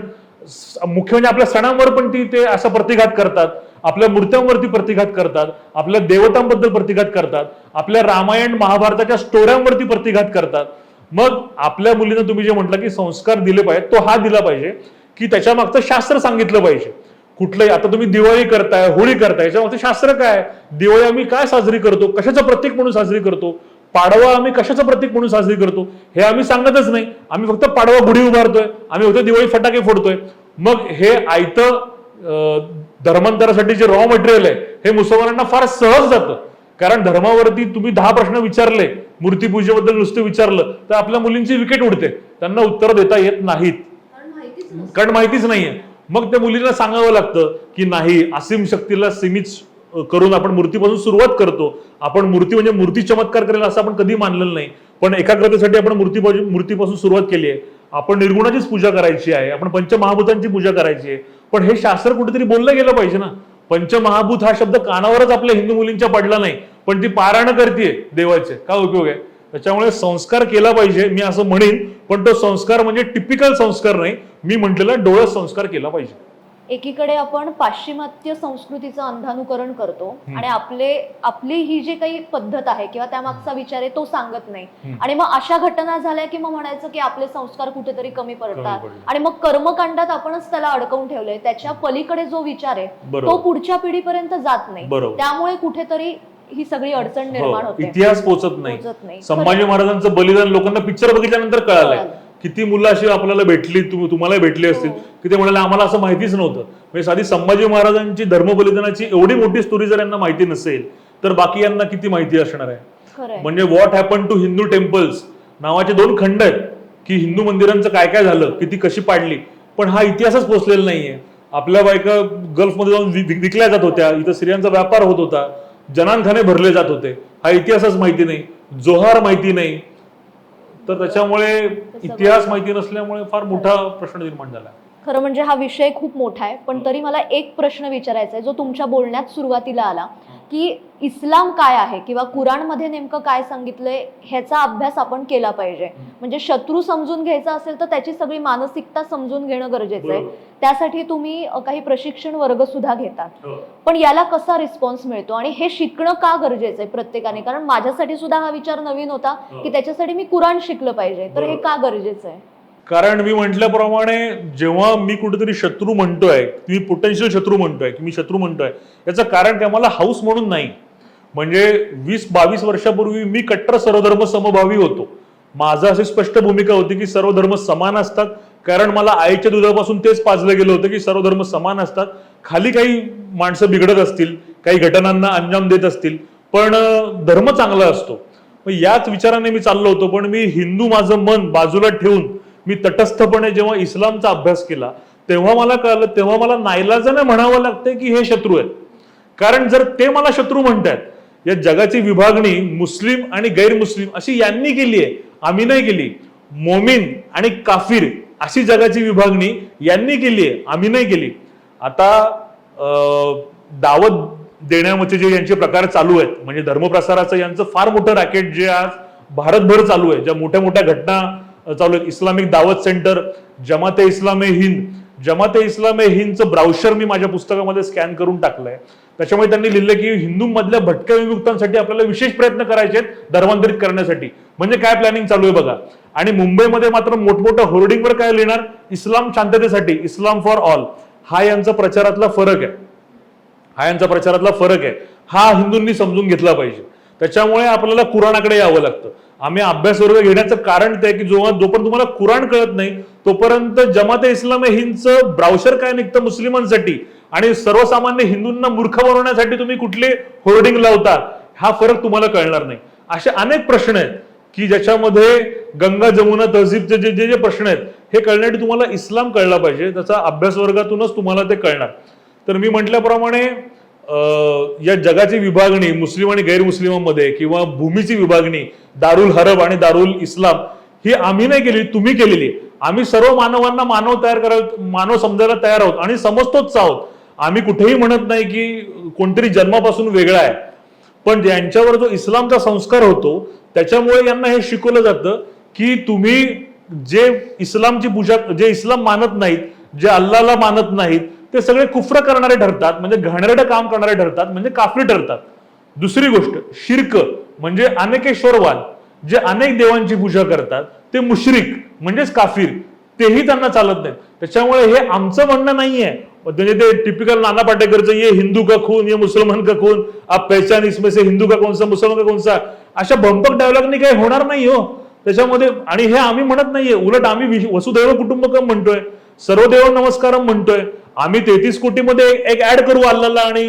मुख्य म्हणजे आपल्या सणांवर पण ते असा प्रतिघात करतात, आपल्या मूर्त्यांवरती प्रतिघात करतात, आपल्या देवतांबद्दल प्रतिघात करतात, आपल्या रामायण महाभारताच्या स्टोऱ्यांवरती प्रतिघात करतात. मग आपल्या मुलीनं तुम्ही जे म्हटलं की संस्कार दिले पाहिजे, तो हा दिला पाहिजे की त्याच्या मागचं शास्त्र सांगितलं पाहिजे. कुठलंही आता तुम्ही दिवाळी करताय, होळी करताय, याच्यामध्ये शास्त्र काय, दिवाळी आम्ही काय साजरी करतो, कशाचं प्रतीक म्हणून साजरी करतो, पाडवा आम्ही कशाचं प्रतीक म्हणून साजरी करतो, हे आम्ही सांगतच नाही. आम्ही फक्त पाडवा गुढी उभारतोय, आम्ही फक्त दिवाळी फटाके फोडतोय. मग हे आयतं धर्मांतरासाठी जे रॉ मटेरियल आहे हे मुसलमानांना फार सहज जातं. कारण धर्मावरती तुम्ही 10 प्रश्न विचारले, मूर्तीपूजेबद्दल नुसतं विचारलं तर आपल्या मुलींची विकेट उडते, त्यांना उत्तर देता येत नाहीत, कारण माहितीच नाहीये. मग त्या मुलीला सांगावं लागतं की नाही, असीम शक्तीला सीमित करून आपण मूर्तीपासून सुरुवात करतो. आपण मूर्ती म्हणजे मूर्ती चमत्कार करेल असं आपण कधी मानलेलं नाही, पण एकाग्रतेसाठी आपण मूर्तीपासून सुरुवात केली आहे. आपण निर्गुणाचीच पूजा करायची आहे, आपण पंचमहाभूतांची पूजा करायची आहे. पण हे शास्त्र कुठेतरी बोललं गेलं पाहिजे ना. पंचमहाभूत हा शब्द कानावरच आपल्या हिंदू मुलींच्या पडला नाही, पण ती पारायण करते देवाचे, काय उपयोग आहे. त्याच्यामुळे संस्कार केला पाहिजे मी असं म्हणेन, पण तो संस्कार म्हणजे टिपिकल संस्कार नाही, मी म्हटलेला डोळस संस्कार केला पाहिजे. एकीकडे आपण पाश्चिमात्य संस्कृतीचं अंधानुकरण करतो आणि आपली ही जी काही पद्धत आहे किंवा त्यामागचा विचार आहे तो सांगत नाही. आणि मग अशा घटना झाल्या की मग म्हणायचं की आपले संस्कार कुठेतरी कमी पडतात आणि मग कर्मकांडात आपणच त्याला अडकवून ठेवलंय. त्याच्या पलीकडे जो विचार आहे तो पुढच्या पिढीपर्यंत जात नाही, त्यामुळे कुठेतरी ही सगळी अडचण निर्माण होते, इतिहास पोचत नाही. संभाजी महाराजांचं बलिदान लोकांना पिक्चर बघितल्यानंतर कळालंय. किती मुलं अशी आपल्याला भेटली, तुम्हाला भेटली असतील की ते म्हणाले आम्हाला असं माहितीच नव्हतं. म्हणजे साधी संभाजी महाराजांची धर्म बलिदानाची एवढी मोठी स्टोरी जर यांना माहिती नसेल तर बाकी यांना किती माहिती असणार आहे. म्हणजे what happen to Hindu temples नावाचे 2 खंड आहेत की हिंदू मंदिरांचं काय काय झालं, किती कशी पाडली, पण हा इतिहासच पोचलेला नाहीये. आपल्या बायका गल्फमध्ये जाऊन विकल्या जात होत्या, इथं स्त्रियांचा व्यापार होत होता, जनानखाने भरले जात होते, हा इतिहासच माहिती नाही, जोहार माहिती नाही. तर त्याच्यामुळे इतिहास माहिती नसल्यामुळे फार मोठा प्रश्न निर्माण झाला. खरं म्हणजे हा विषय खूप मोठा आहे, पण तरी मला एक प्रश्न विचारायचा आहे जो तुमच्या बोलण्यात सुरुवातीला आला की इस्लाम काय आहे किंवा कुराणमध्ये नेमकं काय सांगितलंय ह्याचा अभ्यास आपण केला पाहिजे. म्हणजे शत्रू समजून घ्यायचा असेल तर त्याची सगळी मानसिकता समजून घेणं गरजेचं आहे. त्यासाठी तुम्ही काही प्रशिक्षण वर्ग सुद्धा घेतात, पण याला कसा रिस्पॉन्स मिळतो आणि हे शिकणं का गरजेचं आहे प्रत्येकाने. कारण माझ्यासाठी सुद्धा हा विचार नवीन होता की त्याच्यासाठी मी कुराण शिकलं पाहिजे, तर हे का गरजेचं आहे. कारण मी म्हटल्याप्रमाणे जेव्हा मी कुठेतरी शत्रू म्हणतोय, मी पोटेन्शियल शत्रू म्हणतोय की मी शत्रू म्हणतोय, याचं कारण काय, मला हाऊस म्हणून नाही. म्हणजे 20-22 वर्षापूर्वी मी कट्टर सर्वधर्म समभावी होतो. माझं अशी स्पष्ट भूमिका होती की सर्व धर्म समान असतात, कारण मला आईच्या दुधापासून तेच पाजलं गेलं होतं की सर्व धर्म समान असतात. खाली काही माणसं बिघडत असतील, काही घटनांना अंजाम देत असतील, पण धर्म चांगला असतो. याच विचाराने मी चाललो होतो. पण मी हिंदू माझं मन बाजूला ठेवून मी तटस्थपणे जेव्हा इस्लामचा अभ्यास केला तेव्हा मला कळलं, तेव्हा मला नाईलाजाने म्हणावं लागतंय की हे शत्रू आहेत. कारण जर ते मला शत्रू म्हणतात, या जगाची विभागणी मुस्लिम आणि गैरमुस्लिम अशी यांनी केली आहे, आम्ही नाही केली. मोमीन आणि काफिर अशी जगाची विभागणी यांनी केली आहे, आम्ही नाही केली. आता दावत देण्यामध्ये जे यांचे प्रकार चालू आहेत, म्हणजे धर्मप्रसाराचं यांचं फार मोठं रॅकेट जे आज भारतभर चालू आहे, ज्या मोठ्या मोठ्या घटना चालू आहेत, इस्लामिक दावत सेंटर, जमाते इस्लामे हिंद. जमाते इस्लामे हिंदचं ब्राउशर मी माझ्या पुस्तकामध्ये स्कॅन करून टाकलंय. त्याच्यामुळे त्यांनी लिहिलं की हिंदूंमधल्या भटक्या विमुक्तांसाठी आपल्याला विशेष प्रयत्न करायचे आहेत धर्मांतरित करण्यासाठी. म्हणजे काय प्लॅनिंग चालू आहे बघा. आणि मुंबईमध्ये मात्र मोठमोठ्या होर्डिंगवर काय लिहिणार, इस्लाम शांततेसाठी, इस्लाम फॉर ऑल. हा यांचा प्रचारातला फरक आहे, हा हिंदूंनी समजून घेतला पाहिजे. त्याच्यामुळे आपल्याला कुराणाकडे यावं लागतं. आम्ही अभ्यास वर्ग घेण्याचं कारण ते की जोपर्यंत तुम्हाला कुराण कळत नाही तोपर्यंत जमाते इस्लामे हिंदचं ब्राउशर काय निघतं मुस्लिमांसाठी आणि सर्वसामान्य हिंदूंना मूर्ख बनवण्यासाठी तुम्ही कुठले होर्डिंग लावता, हा फरक तुम्हाला कळणार नाही. असे अनेक प्रश्न आहेत की ज्याच्यामध्ये गंगा जमुना तहजीबचे जे जे प्रश्न आहेत हे कळण्यासाठी तुम्हाला इस्लाम कळला पाहिजे. त्याचा अभ्यास वर्गातूनच तुम्हाला ते कळणार. तर मी म्हटल्याप्रमाणे या जगाची विभागणी मुस्लिम आणि गैरमुस्लिमांमध्ये किंवा भूमीची विभागणी दारुल हरब आणि दारुल इस्लाम ही आम्ही नाही केली, तुम्ही केलेली. आम्ही सर्व मानवांना मानव समजायला तयार आहोत आणि समजतोच आहोत. आम्ही कुठेही म्हणत नाही की कोणतरी जन्मापासून वेगळा आहे, पण यांच्यावर जो इस्लामचा संस्कार होतो त्याच्यामुळे यांना हे शिकवलं जातं की तुम्ही जे इस्लामची पूजा, जे इस्लाम मानत नाहीत, जे अल्लाला मानत नाहीत, ते सगळे कुफ्र करणारे ठरतात, म्हणजे घाणेरडं काम करणारे ठरतात, म्हणजे काफरी ठरतात. दुसरी गोष्ट शिर्क म्हणजे अनेकेश्वरवाद, जे अनेक देवांची पूजा करतात ते मुश्रिक म्हणजेच काफिर, तेही त्यांना चालत नाहीत. त्याच्यामुळे हे आमचं म्हणणं नाहीये, म्हणजे ते टिपिकल नाना पाटेकरचं ये हिंदू का खून ये मुसलमान का खून, आप पहचान इसमें से हिंदू का कोणसा मुसलमान का कोणसा, अशा भंपक डायलॉगनी काही होणार नाही हो त्याच्यामध्ये. आणि हे आम्ही म्हणत नाहीये, उलट आम्ही वसुदैव कुटुंबकम म्हणतोय, सर्वदेव नमस्कारम म्हणतोय. आम्ही 33 कोटीमध्ये एक ऍड करू अल्लाला आणि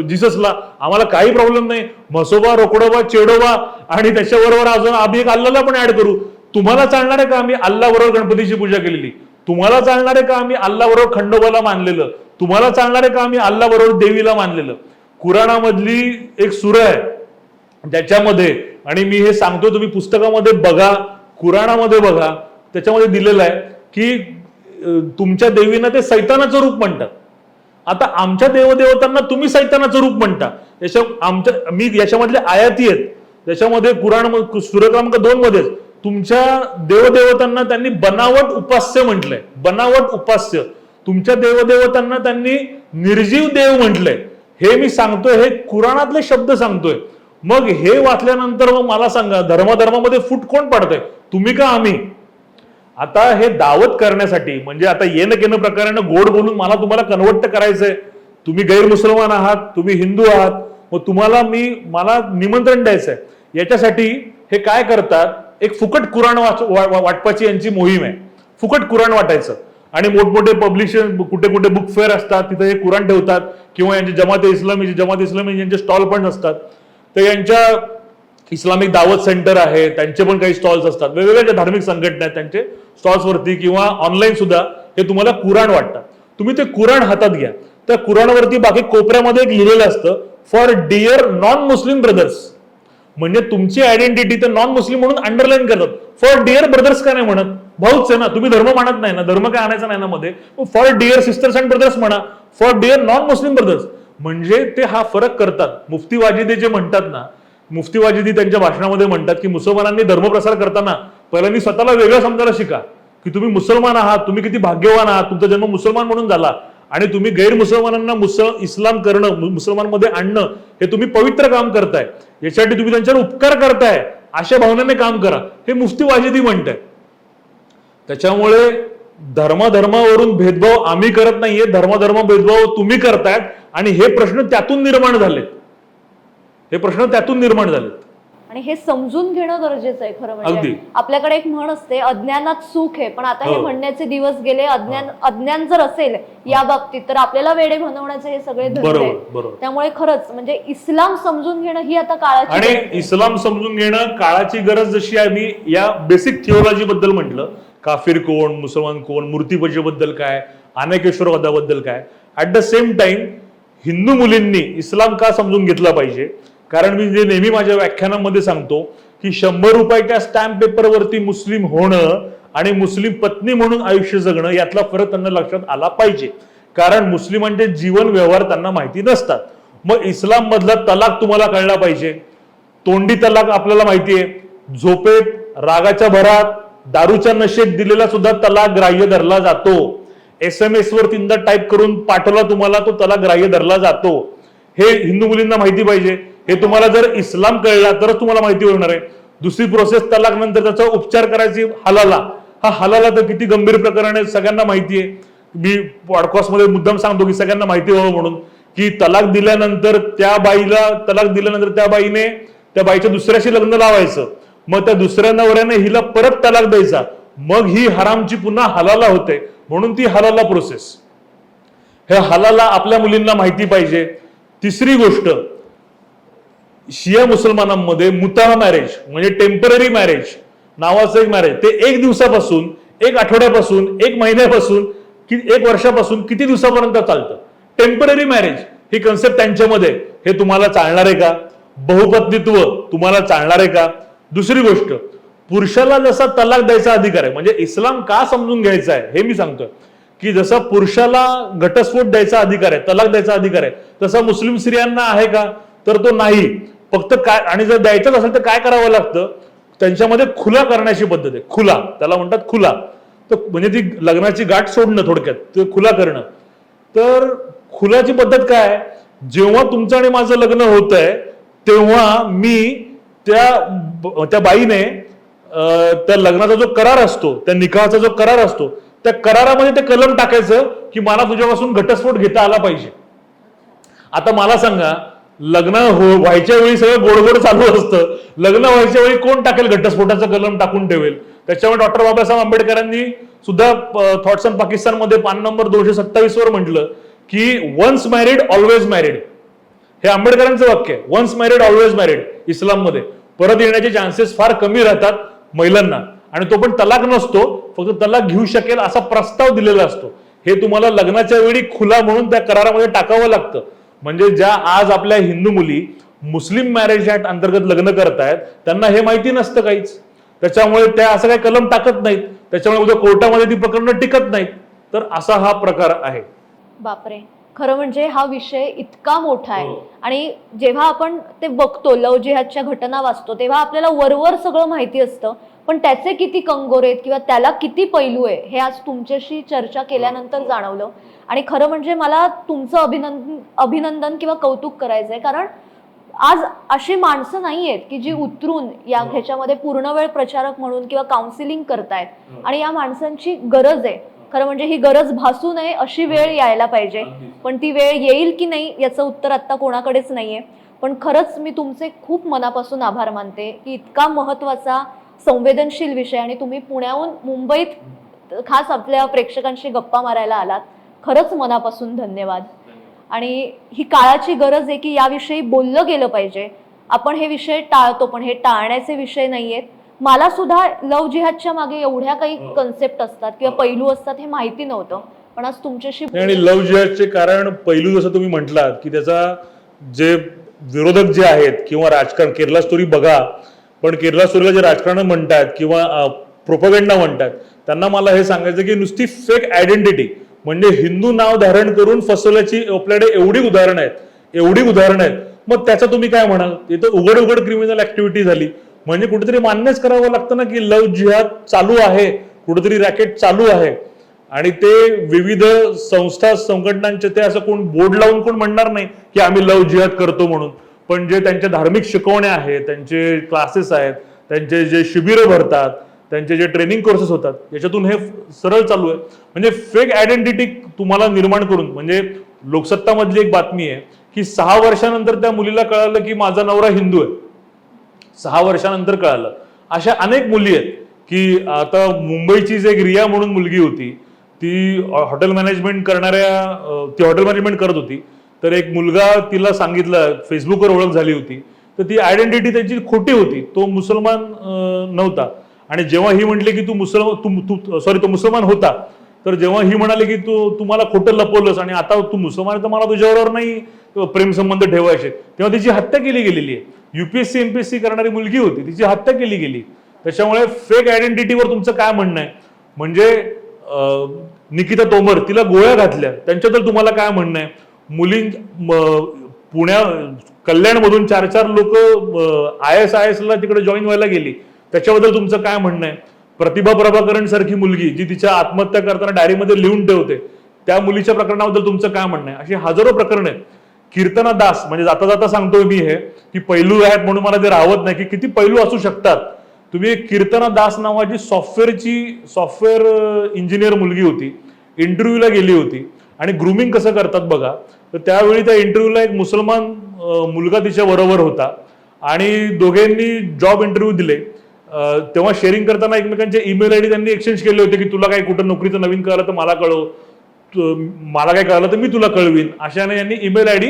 जिससला, आम्हाला काही प्रॉब्लेम नाही. म्हसोबा, रोकडोबा, चेडोबा आणि त्याच्याबरोबर अजून आम्ही एक अल्लाला पण ऍड करू. तुम्हाला चालणार आहे का आम्ही अल्ला बरोबर गणपतीची पूजा केलेली? तुम्हाला चालणार आहे का आम्ही अल्ला बरोबर खंडोबाला मानलेलं? तुम्हाला चालणार आहे का आम्ही अल्ला बरोबर देवीला मानलेलं? कुराणामधली एक सूरा आहे ज्याच्यामध्ये, आणि मी हे सांगतो तुम्ही पुस्तकामध्ये बघा, कुराणामध्ये बघा, त्याच्यामध्ये दिलेलं आहे की तुमच्या देवींना ते सैतानाचं रूप म्हणतात. आता आमच्या देवदेवतांना तुम्ही सैतानाचं रूप म्हणता. मी याच्यामधले आयाती आहेत, त्याच्यामध्ये कुराण सूरा क्रमांक 2 मध्ये तुमच्या देवदेवतांना त्यांनी बनावट उपास्य म्हटलंय, बनावट उपास्य. तुमच्या देवदेवतांना त्यांनी निर्जीव देव म्हटलंय. हे मी सांगतोय, हे कुराणातले शब्द सांगतोय. मग हे वाचल्यानंतर मग मला सांगा, धर्माधर्मामध्ये फूट कोण पडतंय, तुम्ही का आम्ही? आता हे दावत करण्यासाठी, म्हणजे आता येणं केणं प्रकारानं गोड बोलून मला तुम्हाला कन्वर्ट करायचंय. तुम्ही गैरमुसलमान आहात, तुम्ही हिंदू आहात, मग मला निमंत्रण द्यायचंय. याच्यासाठी हे काय करतात, एक फुकट कुराण वाटपाची यांची मोहीम आहे. फुकट कुराण वाटायचं आणि मोठमोठे पब्लिशर, कुठे कुठे बुक फेअर असतात, तिथे हे कुराण ठेवतात किंवा यांचे जमाते इस्लामी यांचे स्टॉल पण असतात. तर यांच्या इस्लामिक दावत सेंटर आहे, त्यांचे पण काही स्टॉल्स असतात, वेगवेगळ्या ज्या धार्मिक संघटना आहेत त्यांचे स्टॉल्सवरती किंवा ऑनलाईन सुद्धा हे तुम्हाला कुराण वाटतात. तुम्ही ते कुराण हातात घ्या. त्या कुराणावरती बाकी कोपऱ्यामध्ये एक लिहिलेलं असतं, for dear non Muslim brothers. म्हणजे तुमची आयडेंटिटी तर नॉन मुस्लिम म्हणून अंडरलाईन करतात. फॉर डिअर ब्रदर्स का नाही म्हणत? भाऊच आहे ना, तुम्ही धर्म मानत नाही ना, धर्म काय आणायचा नाही ना मध्ये. For dear sisters and brothers म्हणा, for dear non Muslim brothers. म्हणजे ते हा फरक करतात. मुफ्ती वाजिदी जे म्हणतात ना, मुफ्ती वाजिदी त्यांच्या भाषणामध्ये म्हणतात की मुसलमानांनी धर्मप्रसार करताना पहिल्यांदा स्वतःला वेगळं समजायला शिका की तुम्ही मुसलमान आहात, तुम्ही किती भाग्यवान आहात, तुमचा जन्म मुसलमान म्हणून झाला आणि तुम्ही गैरमुसलमानांना इस्लाम करणं, मुसलमानमध्ये आणणं हे तुम्ही पवित्र काम करताय. याच्यासाठी तुम्ही त्यांच्यावर उपकार करताय, अशा भावनेने काम करा, हे मुफ्ती वाजिदी म्हणताय. त्याच्यामुळे धर्मावरून भेदभाव आम्ही करत नाहीये, धर्म भेदभाव तुम्ही करतायत आणि हे प्रश्न त्यातून निर्माण झालेत. आणि हे समजून घेणं गरजेचं आहे खरं म्हणजे. अगदी. आपल्याकडे एक म्हण असते, अज्ञानात सुख आहे, पण आता हे म्हणण्याचे दिवस गेले. अज्ञान जर असेल या बाबतीत तर आपल्याला वेडे बनवण्याचे हे सगळे धंदे आहेत. त्यामुळे खरंच म्हणजे इस्लाम समजून घेणं ही आता काळाची आणि इस्लाम समजून घेणं काळाची गरज. जशी आम्ही या बेसिक थिओलॉजी बद्दल म्हटलं, काफिर कोण, मुसलमान कोण, मूर्तीपूजेबद्दल काय, अनेकेश्वरवादाबद्दल काय, at the same time Hindu मुलींनी इस्लाम का समजून घेतला पाहिजे. कारण मी जे नेहमी माझ्या व्याख्यानामध्ये सांगतो की 100 रुपयाच्या स्टॅम्प पेपरवरती मुस्लिम होणं आणि मुस्लिम पत्नी म्हणून आयुष्य जगणं यातला फरक त्यांना लक्षात आला पाहिजे. कारण मुस्लिमांचे जीवन व्यवहार त्यांना माहिती नसतात. मग इस्लाम मधला तलाक तुम्हाला कळला पाहिजे. तोंडी तलाक आपल्याला माहिती आहे, झोपेत रागाच्या भरात दारूच्या नशेत दिलेला सुद्धा तलाक ग्राह्य धरला जातो. SMS वर 3दा टाईप करून पाठवला तुम्हाला तो तलाक ग्राह्य धरला जातो. हे हिंदू मुलींना माहिती पाहिजे. हे तुम्हाला जर इस्लाम कळला तरच तुम्हाला माहिती होणार आहे. दुसरी प्रोसेस तलाक नंतर त्याचा उपचार करायची हलाला. हा हलाला तर किती गंभीर प्रकरण आहे, सगळ्यांना माहिती आहे. मी पॉडकास्टमध्ये मुद्दाम सांगतो की सगळ्यांना माहिती व्हावं म्हणून, की तलाक दिल्यानंतर त्या बाईने त्या बाईच्या दुसऱ्याशी लग्न लावायचं, मग त्या दुसऱ्या नवऱ्याने हिला परत तलाक द्यायचा, मग ही हरामची पुन्हा हलाला होते. म्हणून ती हलाला प्रोसेस. हे हलाला आपल्या मुलींना माहिती पाहिजे. तिसरी गोष्ट, शिया मुसलमानांमध्ये मुताह मॅरेज म्हणजे टेम्पररी मॅरेज नावाचं एक मॅरेज, ते 1 दिवसापासून, 1 आठवड्यापासून, 1 महिन्यापासून, 1 वर्षापासून किती दिवसापर्यंत चालतं. टेम्पररी मॅरेज ही कन्सेप्ट त्यांच्यामध्ये. हे तुम्हाला चालणार आहे का? बहुपत्नीत्व तुम्हाला चालणार आहे का? दुसरी गोष्ट, पुरुषाला जसा तलाक द्यायचा अधिकार आहे, म्हणजे इस्लाम का समजून घ्यायचा आहे हे मी सांगतोय, की जसा पुरुषाला घटस्फोट द्यायचा अधिकार आहे, तलाक द्यायचा अधिकार आहे, तसा मुस्लिम स्त्रियांना आहे का? तर तो नाही. फक्त काय, आणि जर द्यायचंच असेल तर काय करावं लागतं, त्यांच्यामध्ये खुला करण्याची पद्धत आहे. खुला, त्याला म्हणतात खुला. तर म्हणजे ती लग्नाची गाठ सोडणं, थोडक्यात ते खुला करणं. तर खुलाची पद्धत काय, जेव्हा तुमचं आणि माझं लग्न होत आहे तेव्हा मी त्या बाईने त्या लग्नाचा जो करार असतो, त्या निकाहाचा जो करार असतो, त्या करारामध्ये ते कलम टाकायचं की मला तुझ्यापासून घटस्फोट घेता आला पाहिजे. आता मला सांगा, लग्न व्हायच्या वेळी सगळं गोडगोड चालू असतं, लग्न व्हायच्या वेळी कोण टाकेल घटस्फोटाचा कलम टाकून ठेवेल? त्याच्यामुळे डॉक्टर बाबासाहेब आंबेडकरांनी सुद्धा थॉट्स ऑन पाकिस्तानमध्ये पान नंबर 227 वर म्हटलं की वन्स मॅरिड ऑलवेज मॅरिड. हे आंबेडकरांचं वाक्य आहे. Once married always married. इस्लाममध्ये परत येण्याचे चान्सेस फार कमी राहतात महिलांना, आणि तो पण तलाक नसतो, फक्त तलाक घेऊ शकेल असा प्रस्ताव दिलेला असतो. हे तुम्हाला लग्नाच्या वेळी खुला म्हणून त्या करारामध्ये टाकावं लागतं. म्हणजे ज्या आज आपल्या हिंदू मुली मुस्लिम मॅरेज ऍक्ट अंतर्गत लग्न करतायत त्यांना हे माहिती नसतं काहीच. त्याच्यामुळे त्या असं काही कलम टाकत नाहीत, त्याच्यामुळे उद्या कोर्टामध्ये ती प्रकरणं टिकत नाहीत. तर असा हा प्रकार आहे. बापरे, खरं म्हणजे हा विषय इतका मोठा आहे. आणि जेव्हा आपण ते बघतो, लव जिहादच्या घटना वाचतो, तेव्हा आपल्याला वरवर सगळं माहिती असतं, पण त्याचे किती कंगोरे आहेत किंवा त्याला किती पैलू आहे हे आज तुमच्याशी चर्चा केल्यानंतर जाणवलं. आणि खरं म्हणजे मला तुमचं अभिनंदन किंवा कौतुक करायचंय, कारण आज अशी माणसं नाही आहेत की जी उतरून ह्याच्यामध्ये पूर्णवेळ प्रचारक म्हणून किंवा काउन्सिलिंग करतायत. आणि या माणसांची गरज आहे. खरं म्हणजे ही गरज भासू नये अशी वेळ यायला पाहिजे, पण ती वेळ येईल की नाही याचं उत्तर आता कोणाकडेच नाहीये. पण खरंच मी तुमचे खूप मनापासून आभार मानते की इतका महत्वाचा संवेदनशील विषय आणि तुम्ही पुण्याहून मुंबईत खास आपल्या प्रेक्षकांशी गप्पा मारायला आलात. खरंच मनापासून धन्यवाद. आणि ही काळाची गरज आहे की याविषयी बोललं गेलं पाहिजे. आपण हे विषय टाळतो, पण हे टाळण्याचे विषय नाहीयेत. मला सुद्धा लव जिहादच्या मागे एवढ्या काही कन्सेप्ट असतात किंवा पैलू असतात हे माहिती नव्हतं, पण आज तुमच्याशी. आणि लव जिहादचे कारण पैलू जसं तुम्ही म्हटलात की त्याचा जे विरोधक जे आहेत किंवा राजकारण, केरला स्टोरी बघा, पण केरला स्टोरीला जे राजकारण म्हणतात किंवा प्रोपगंडा म्हणतात, त्यांना मला हे सांगायचं की नुसती फेक आयडेंटिटी म्हणजे हिंदू नाव धारण करून फसवल्याची आपल्याकडे एवढी उदाहरणं आहेत. मग त्याचं तुम्ही काय म्हणाल? ते तर उघड क्रिमिनल ऍक्टिव्हिटी झाली. म्हणजे कुठेतरी मान्यच करावं लागतं ना की लव जिहाद चालू आहे, कुठेतरी रॅकेट चालू आहे. आणि ते विविध संस्था संघटनांचे, ते असं कोण बोर्ड लावून कोण म्हणणार नाही की आम्ही लव जिहाद करतो म्हणून. पण जे त्यांच्या धार्मिक शिकवण्या आहेत, त्यांचे क्लासेस आहेत, त्यांचे जे शिबिरं भरतात, त्यांचे जे ट्रेनिंग कोर्सेस होतात, याच्यातून हे सरळ चालू आहे. म्हणजे फेक आयडेंटिटी तुम्हाला निर्माण करून, म्हणजे लोकसत्ता मधली एक बातमी आहे की 6 वर्षानंतर त्या मुलीला कळालं की माझा नवरा हिंदू आहे. 6 वर्षानंतर कळालं. अशा अनेक मुली आहेत की आता मुंबईची एक रिया म्हणून मुलगी होती, ती हॉटेल मॅनेजमेंट करत होती. तर एक मुलगा तिला सांगितलं, फेसबुकवर ओळख झाली होती, तर ती आयडेंटिटी त्याची खोटी होती, तो मुसलमान नव्हता. आणि जेव्हा ही म्हटली की तो मुसलमान होता, तर जेव्हा ही म्हणाली की तू मला खोटं लपवलंस आणि आता तू मुसलमान, तर मला तुझ्याबरोबर नाही प्रेम संबंध ठेवायचे, तेव्हा तिची हत्या केली गेलेली आहे. UPSC MPSC करणारी मुलगी होती, तिची हत्या केली गेली. त्याच्यामुळे फेक आयडेंटिटीवर तुमचं काय म्हणणं आहे? म्हणजे निकिता तोमर तिला गोळ्या घातल्या, त्यांच्याबद्दल तुम्हाला काय म्हणणं आहे? पुण्या कल्याणमधून 4 लोक IS ला तिकडे जॉईन व्हायला गेली, त्याच्याबद्दल तुमचं काय म्हणणं आहे? प्रतिभा प्रभाकरण सारखी मुलगी जी तिच्या आत्महत्या करताना डायरीमध्ये लिहून ठेवते, त्या मुलीच्या प्रकरणाबद्दल तुमचं काय म्हणणं आहे? अशी हजारो प्रकरणं आहेत. कीर्तना दास, म्हणजे जाता जाता सांगतोय मी हे की पैलू आहेत म्हणून मला ते राहत नाही की किती पैलू असू शकतात. तुम्ही कीर्तना दास नावाची सॉफ्टवेअर इंजिनियर मुलगी होती, इंटरव्ह्यूला गेली होती आणि ग्रुमिंग कसं करतात बघा. तर त्यावेळी त्या इंटरव्ह्यूला एक मुसलमान मुलगा तिच्या बरोबर होता आणि दोघांनी जॉब इंटरव्ह्यू दिले. तेव्हा शेअरिंग करताना एकमेकांचे ईमेल ID त्यांनी एक्सचेंज केले होते की तुला काही कुठं नोकरीचं नवीन कळलं तर मला कळव, मला काय कळलं तर मी तुला कळवीन, अशाने यांनी ईमेल ID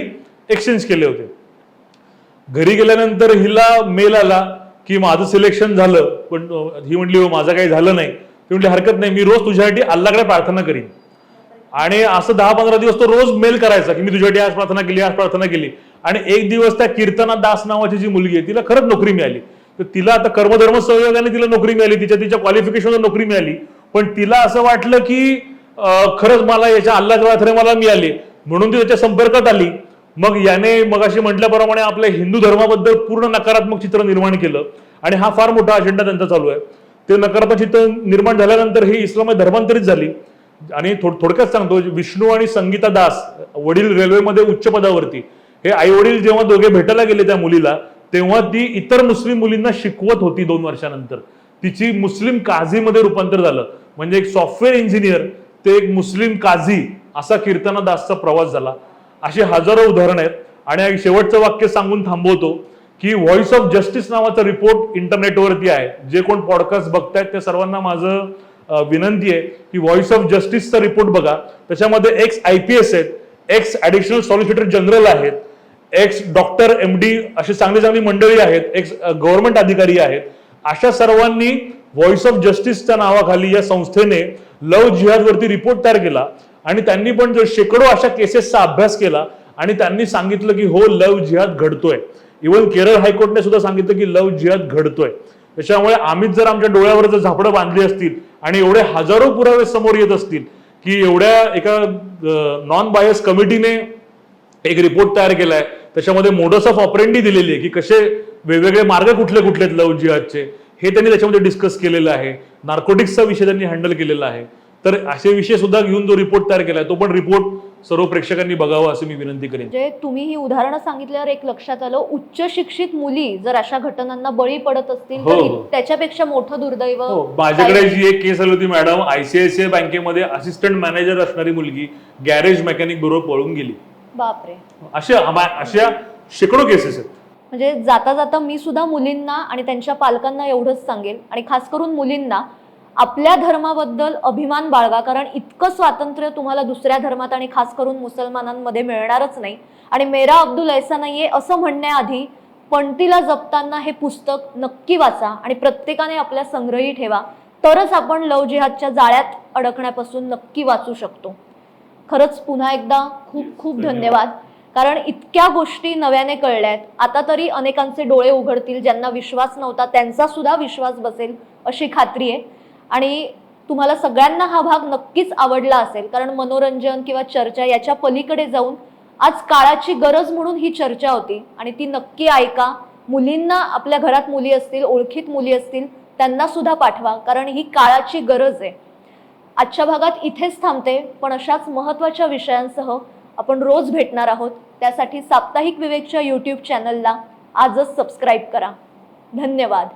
एक्सचेंज केले होते. घरी गेल्यानंतर हिला मेल आला की माझं सिलेक्शन झालं, पण ही म्हटली हो माझं काही झालं नाही. ती म्हटली हरकत नाही, मी रोज तुझ्यासाठी अल्लाकडे प्रार्थना करीन. आणि असं 10-15 दिवस तो रोज मेल करायचा की मी तुझ्यासाठी आज प्रार्थना केली, आज प्रार्थना केली. आणि एक दिवस त्या कीर्तना दास नावाची जी मुलगी आहे तिला खरंच नोकरी मिळाली. तर तिला आता कर्मधर्म संयोगाने तिला नोकरी मिळाली, तिच्या क्वालिफिकेशनवर नोकरी मिळाली. पण तिला असं वाटलं की खरंच मला याच्या अल्लाच्या प्रार्थने मला मिळाली, म्हणून ती त्याच्या संपर्कात आली. मग याने मगाशी म्हटल्याप्रमाणे आपल्या हिंदू धर्माबद्दल पूर्ण नकारात्मक चित्र निर्माण केलं आणि हा फार मोठा अजेंडा त्यांचा चालू आहे. ते नकारात्मक चित्र निर्माण झाल्यानंतर ही इस्लामात धर्मांतरित झाली. आणि थोडक्यात सांगतो, विष्णू आणि संगीता दास वडील रेल्वेमध्ये उच्च पदावरती, हे आई वडील जेव्हा दोघे भेटायला गेले त्या मुलीला, तेव्हा ती इतर मुस्लिम मुलींना शिकवत होती. 2 वर्षानंतर तिची मुस्लिम काझीमध्ये रूपांतर झालं. म्हणजे एक सॉफ्टवेअर इंजिनियर ते एक मुस्लिम काझी असा कीर्तना दासचा प्रवास झाला. अशी हजारो उदाहरणं आहेत. आणि शेवटचं वाक्य सांगून थांबवतो की व्हॉइस ऑफ जस्टिस नावाचा रिपोर्ट इंटरनेटवरती आहे. जे कोण पॉडकास्ट बघतायत त्या सर्वांना माझं विनंती आहे की व्हॉइस ऑफ जस्टिसचा रिपोर्ट बघा. त्याच्यामध्ये एक्स IPS आहेत, एक्स ॲडिशनल सॉलिसिटर जनरल आहेत, एक्स डॉक्टर MD अशी चांगली मंडळी आहेत, एक्स गव्हर्नमेंट अधिकारी आहेत. अशा सर्वांनी व्हॉइस ऑफ जस्टिसच्या नावाखाली या संस्थेने लव्ह जिहादवरती रिपोर्ट तयार केला आणि त्यांनी पण शेकडो अशा केसेसचा अभ्यास केला आणि त्यांनी सांगितलं की हो लव्ह जिहाद घडतोय. इव्हन केरळ हायकोर्टने सुद्धा सांगितलं की लव्ह जिहाद घडतोय. त्याच्यामुळे आम्हीच जर आमच्या डोळ्यावर जर झापडं बांधली असतील आणि एवढे हजारो पुरावे समोर येत असतील की एवढ्या एका नॉन बायस कमिटीने एक रिपोर्ट तयार केलाय, त्याच्यामध्ये मोडस ऑफ ऑपरेंडी दिलेली आहे की कसे वेगवेगळे मार्ग कुठले आहेत लव्ह जिहादचे, हे त्यांनी त्याच्यामध्ये डिस्कस केलेलं आहे. नार्कोटिक्सचा विषय त्यांनी हँडल केलेला आहे. तर असे विषय सुद्धा घेऊन जो रिपोर्ट तयार केलाय तो पण रिपोर्ट सर्व प्रेक्षकांनी बघावा अशी मी विनंती करेन. म्हणजे तुम्ही ही उदाहरणं सांगितल्यावर एक लक्षात आलं, उच्च शिक्षित मुली जर अशा घटनांना बळी पडत असतील तर त्याच्यापेक्षा मोठं दुर्दैव. माझ्याकडे जी एक केस आली होती मॅडम, ICICI बँकेमध्ये असिस्टंट मॅनेजर असणारी मुलगी गॅरेज मेकॅनिक बरोबर पळून गेली. बापरे, अशा शेकडो केसेस आहेत. म्हणजे जाता जाता मी सुद्धा मुलींना आणि त्यांच्या पालकांना एवढंच सांगेल, आणि खास करून मुलींना, आपल्या धर्माबद्दल अभिमान बाळगा. कारण इतकं स्वातंत्र्य तुम्हाला दुसऱ्या धर्मात आणि खास करून मुसलमानांमध्ये मिळणारच नाही. आणि मेरा अब्दुल ऐसा नाहीये असं म्हणण्याआधी पणतीला जपताना हे पुस्तक नक्की वाचा आणि प्रत्येकाने आपल्या संग्रही ठेवा. तरच आपण लव्ह जिहादच्या जाळ्यात अडकण्यापासून नक्की वाचू शकतो. खरंच पुन्हा एकदा खूप खूप धन्यवाद. कारण इतक्या गोष्टी नव्याने कळल्यात. आता तरी अनेकांचे डोळे उघडतील, ज्यांना विश्वास नव्हता त्यांचा सुद्धा विश्वास बसेल अशी खात्री आहे. आणि तुम्हाला सगळ्यांना हा भाग नक्कीच आवडला असेल, कारण मनोरंजन किंवा चर्चा याच्या पलीकडे जाऊन आज काळाची गरज म्हणून ही चर्चा होती आणि ती नक्की ऐका. मुलींना, आपल्या घरात मुली असतील, ओळखीत मुली असतील, त्यांना सुद्धा पाठवा, कारण ही काळाची गरज आहे. आजच्या भागात इथेच थांबते, पण अशाच महत्त्वाच्या विषयांसह आपण रोज भेटणार आहोत. त्यासाठी साप्ताहिक विवेकच्या YouTube चॅनलला आजच सबस्क्राईब करा. धन्यवाद.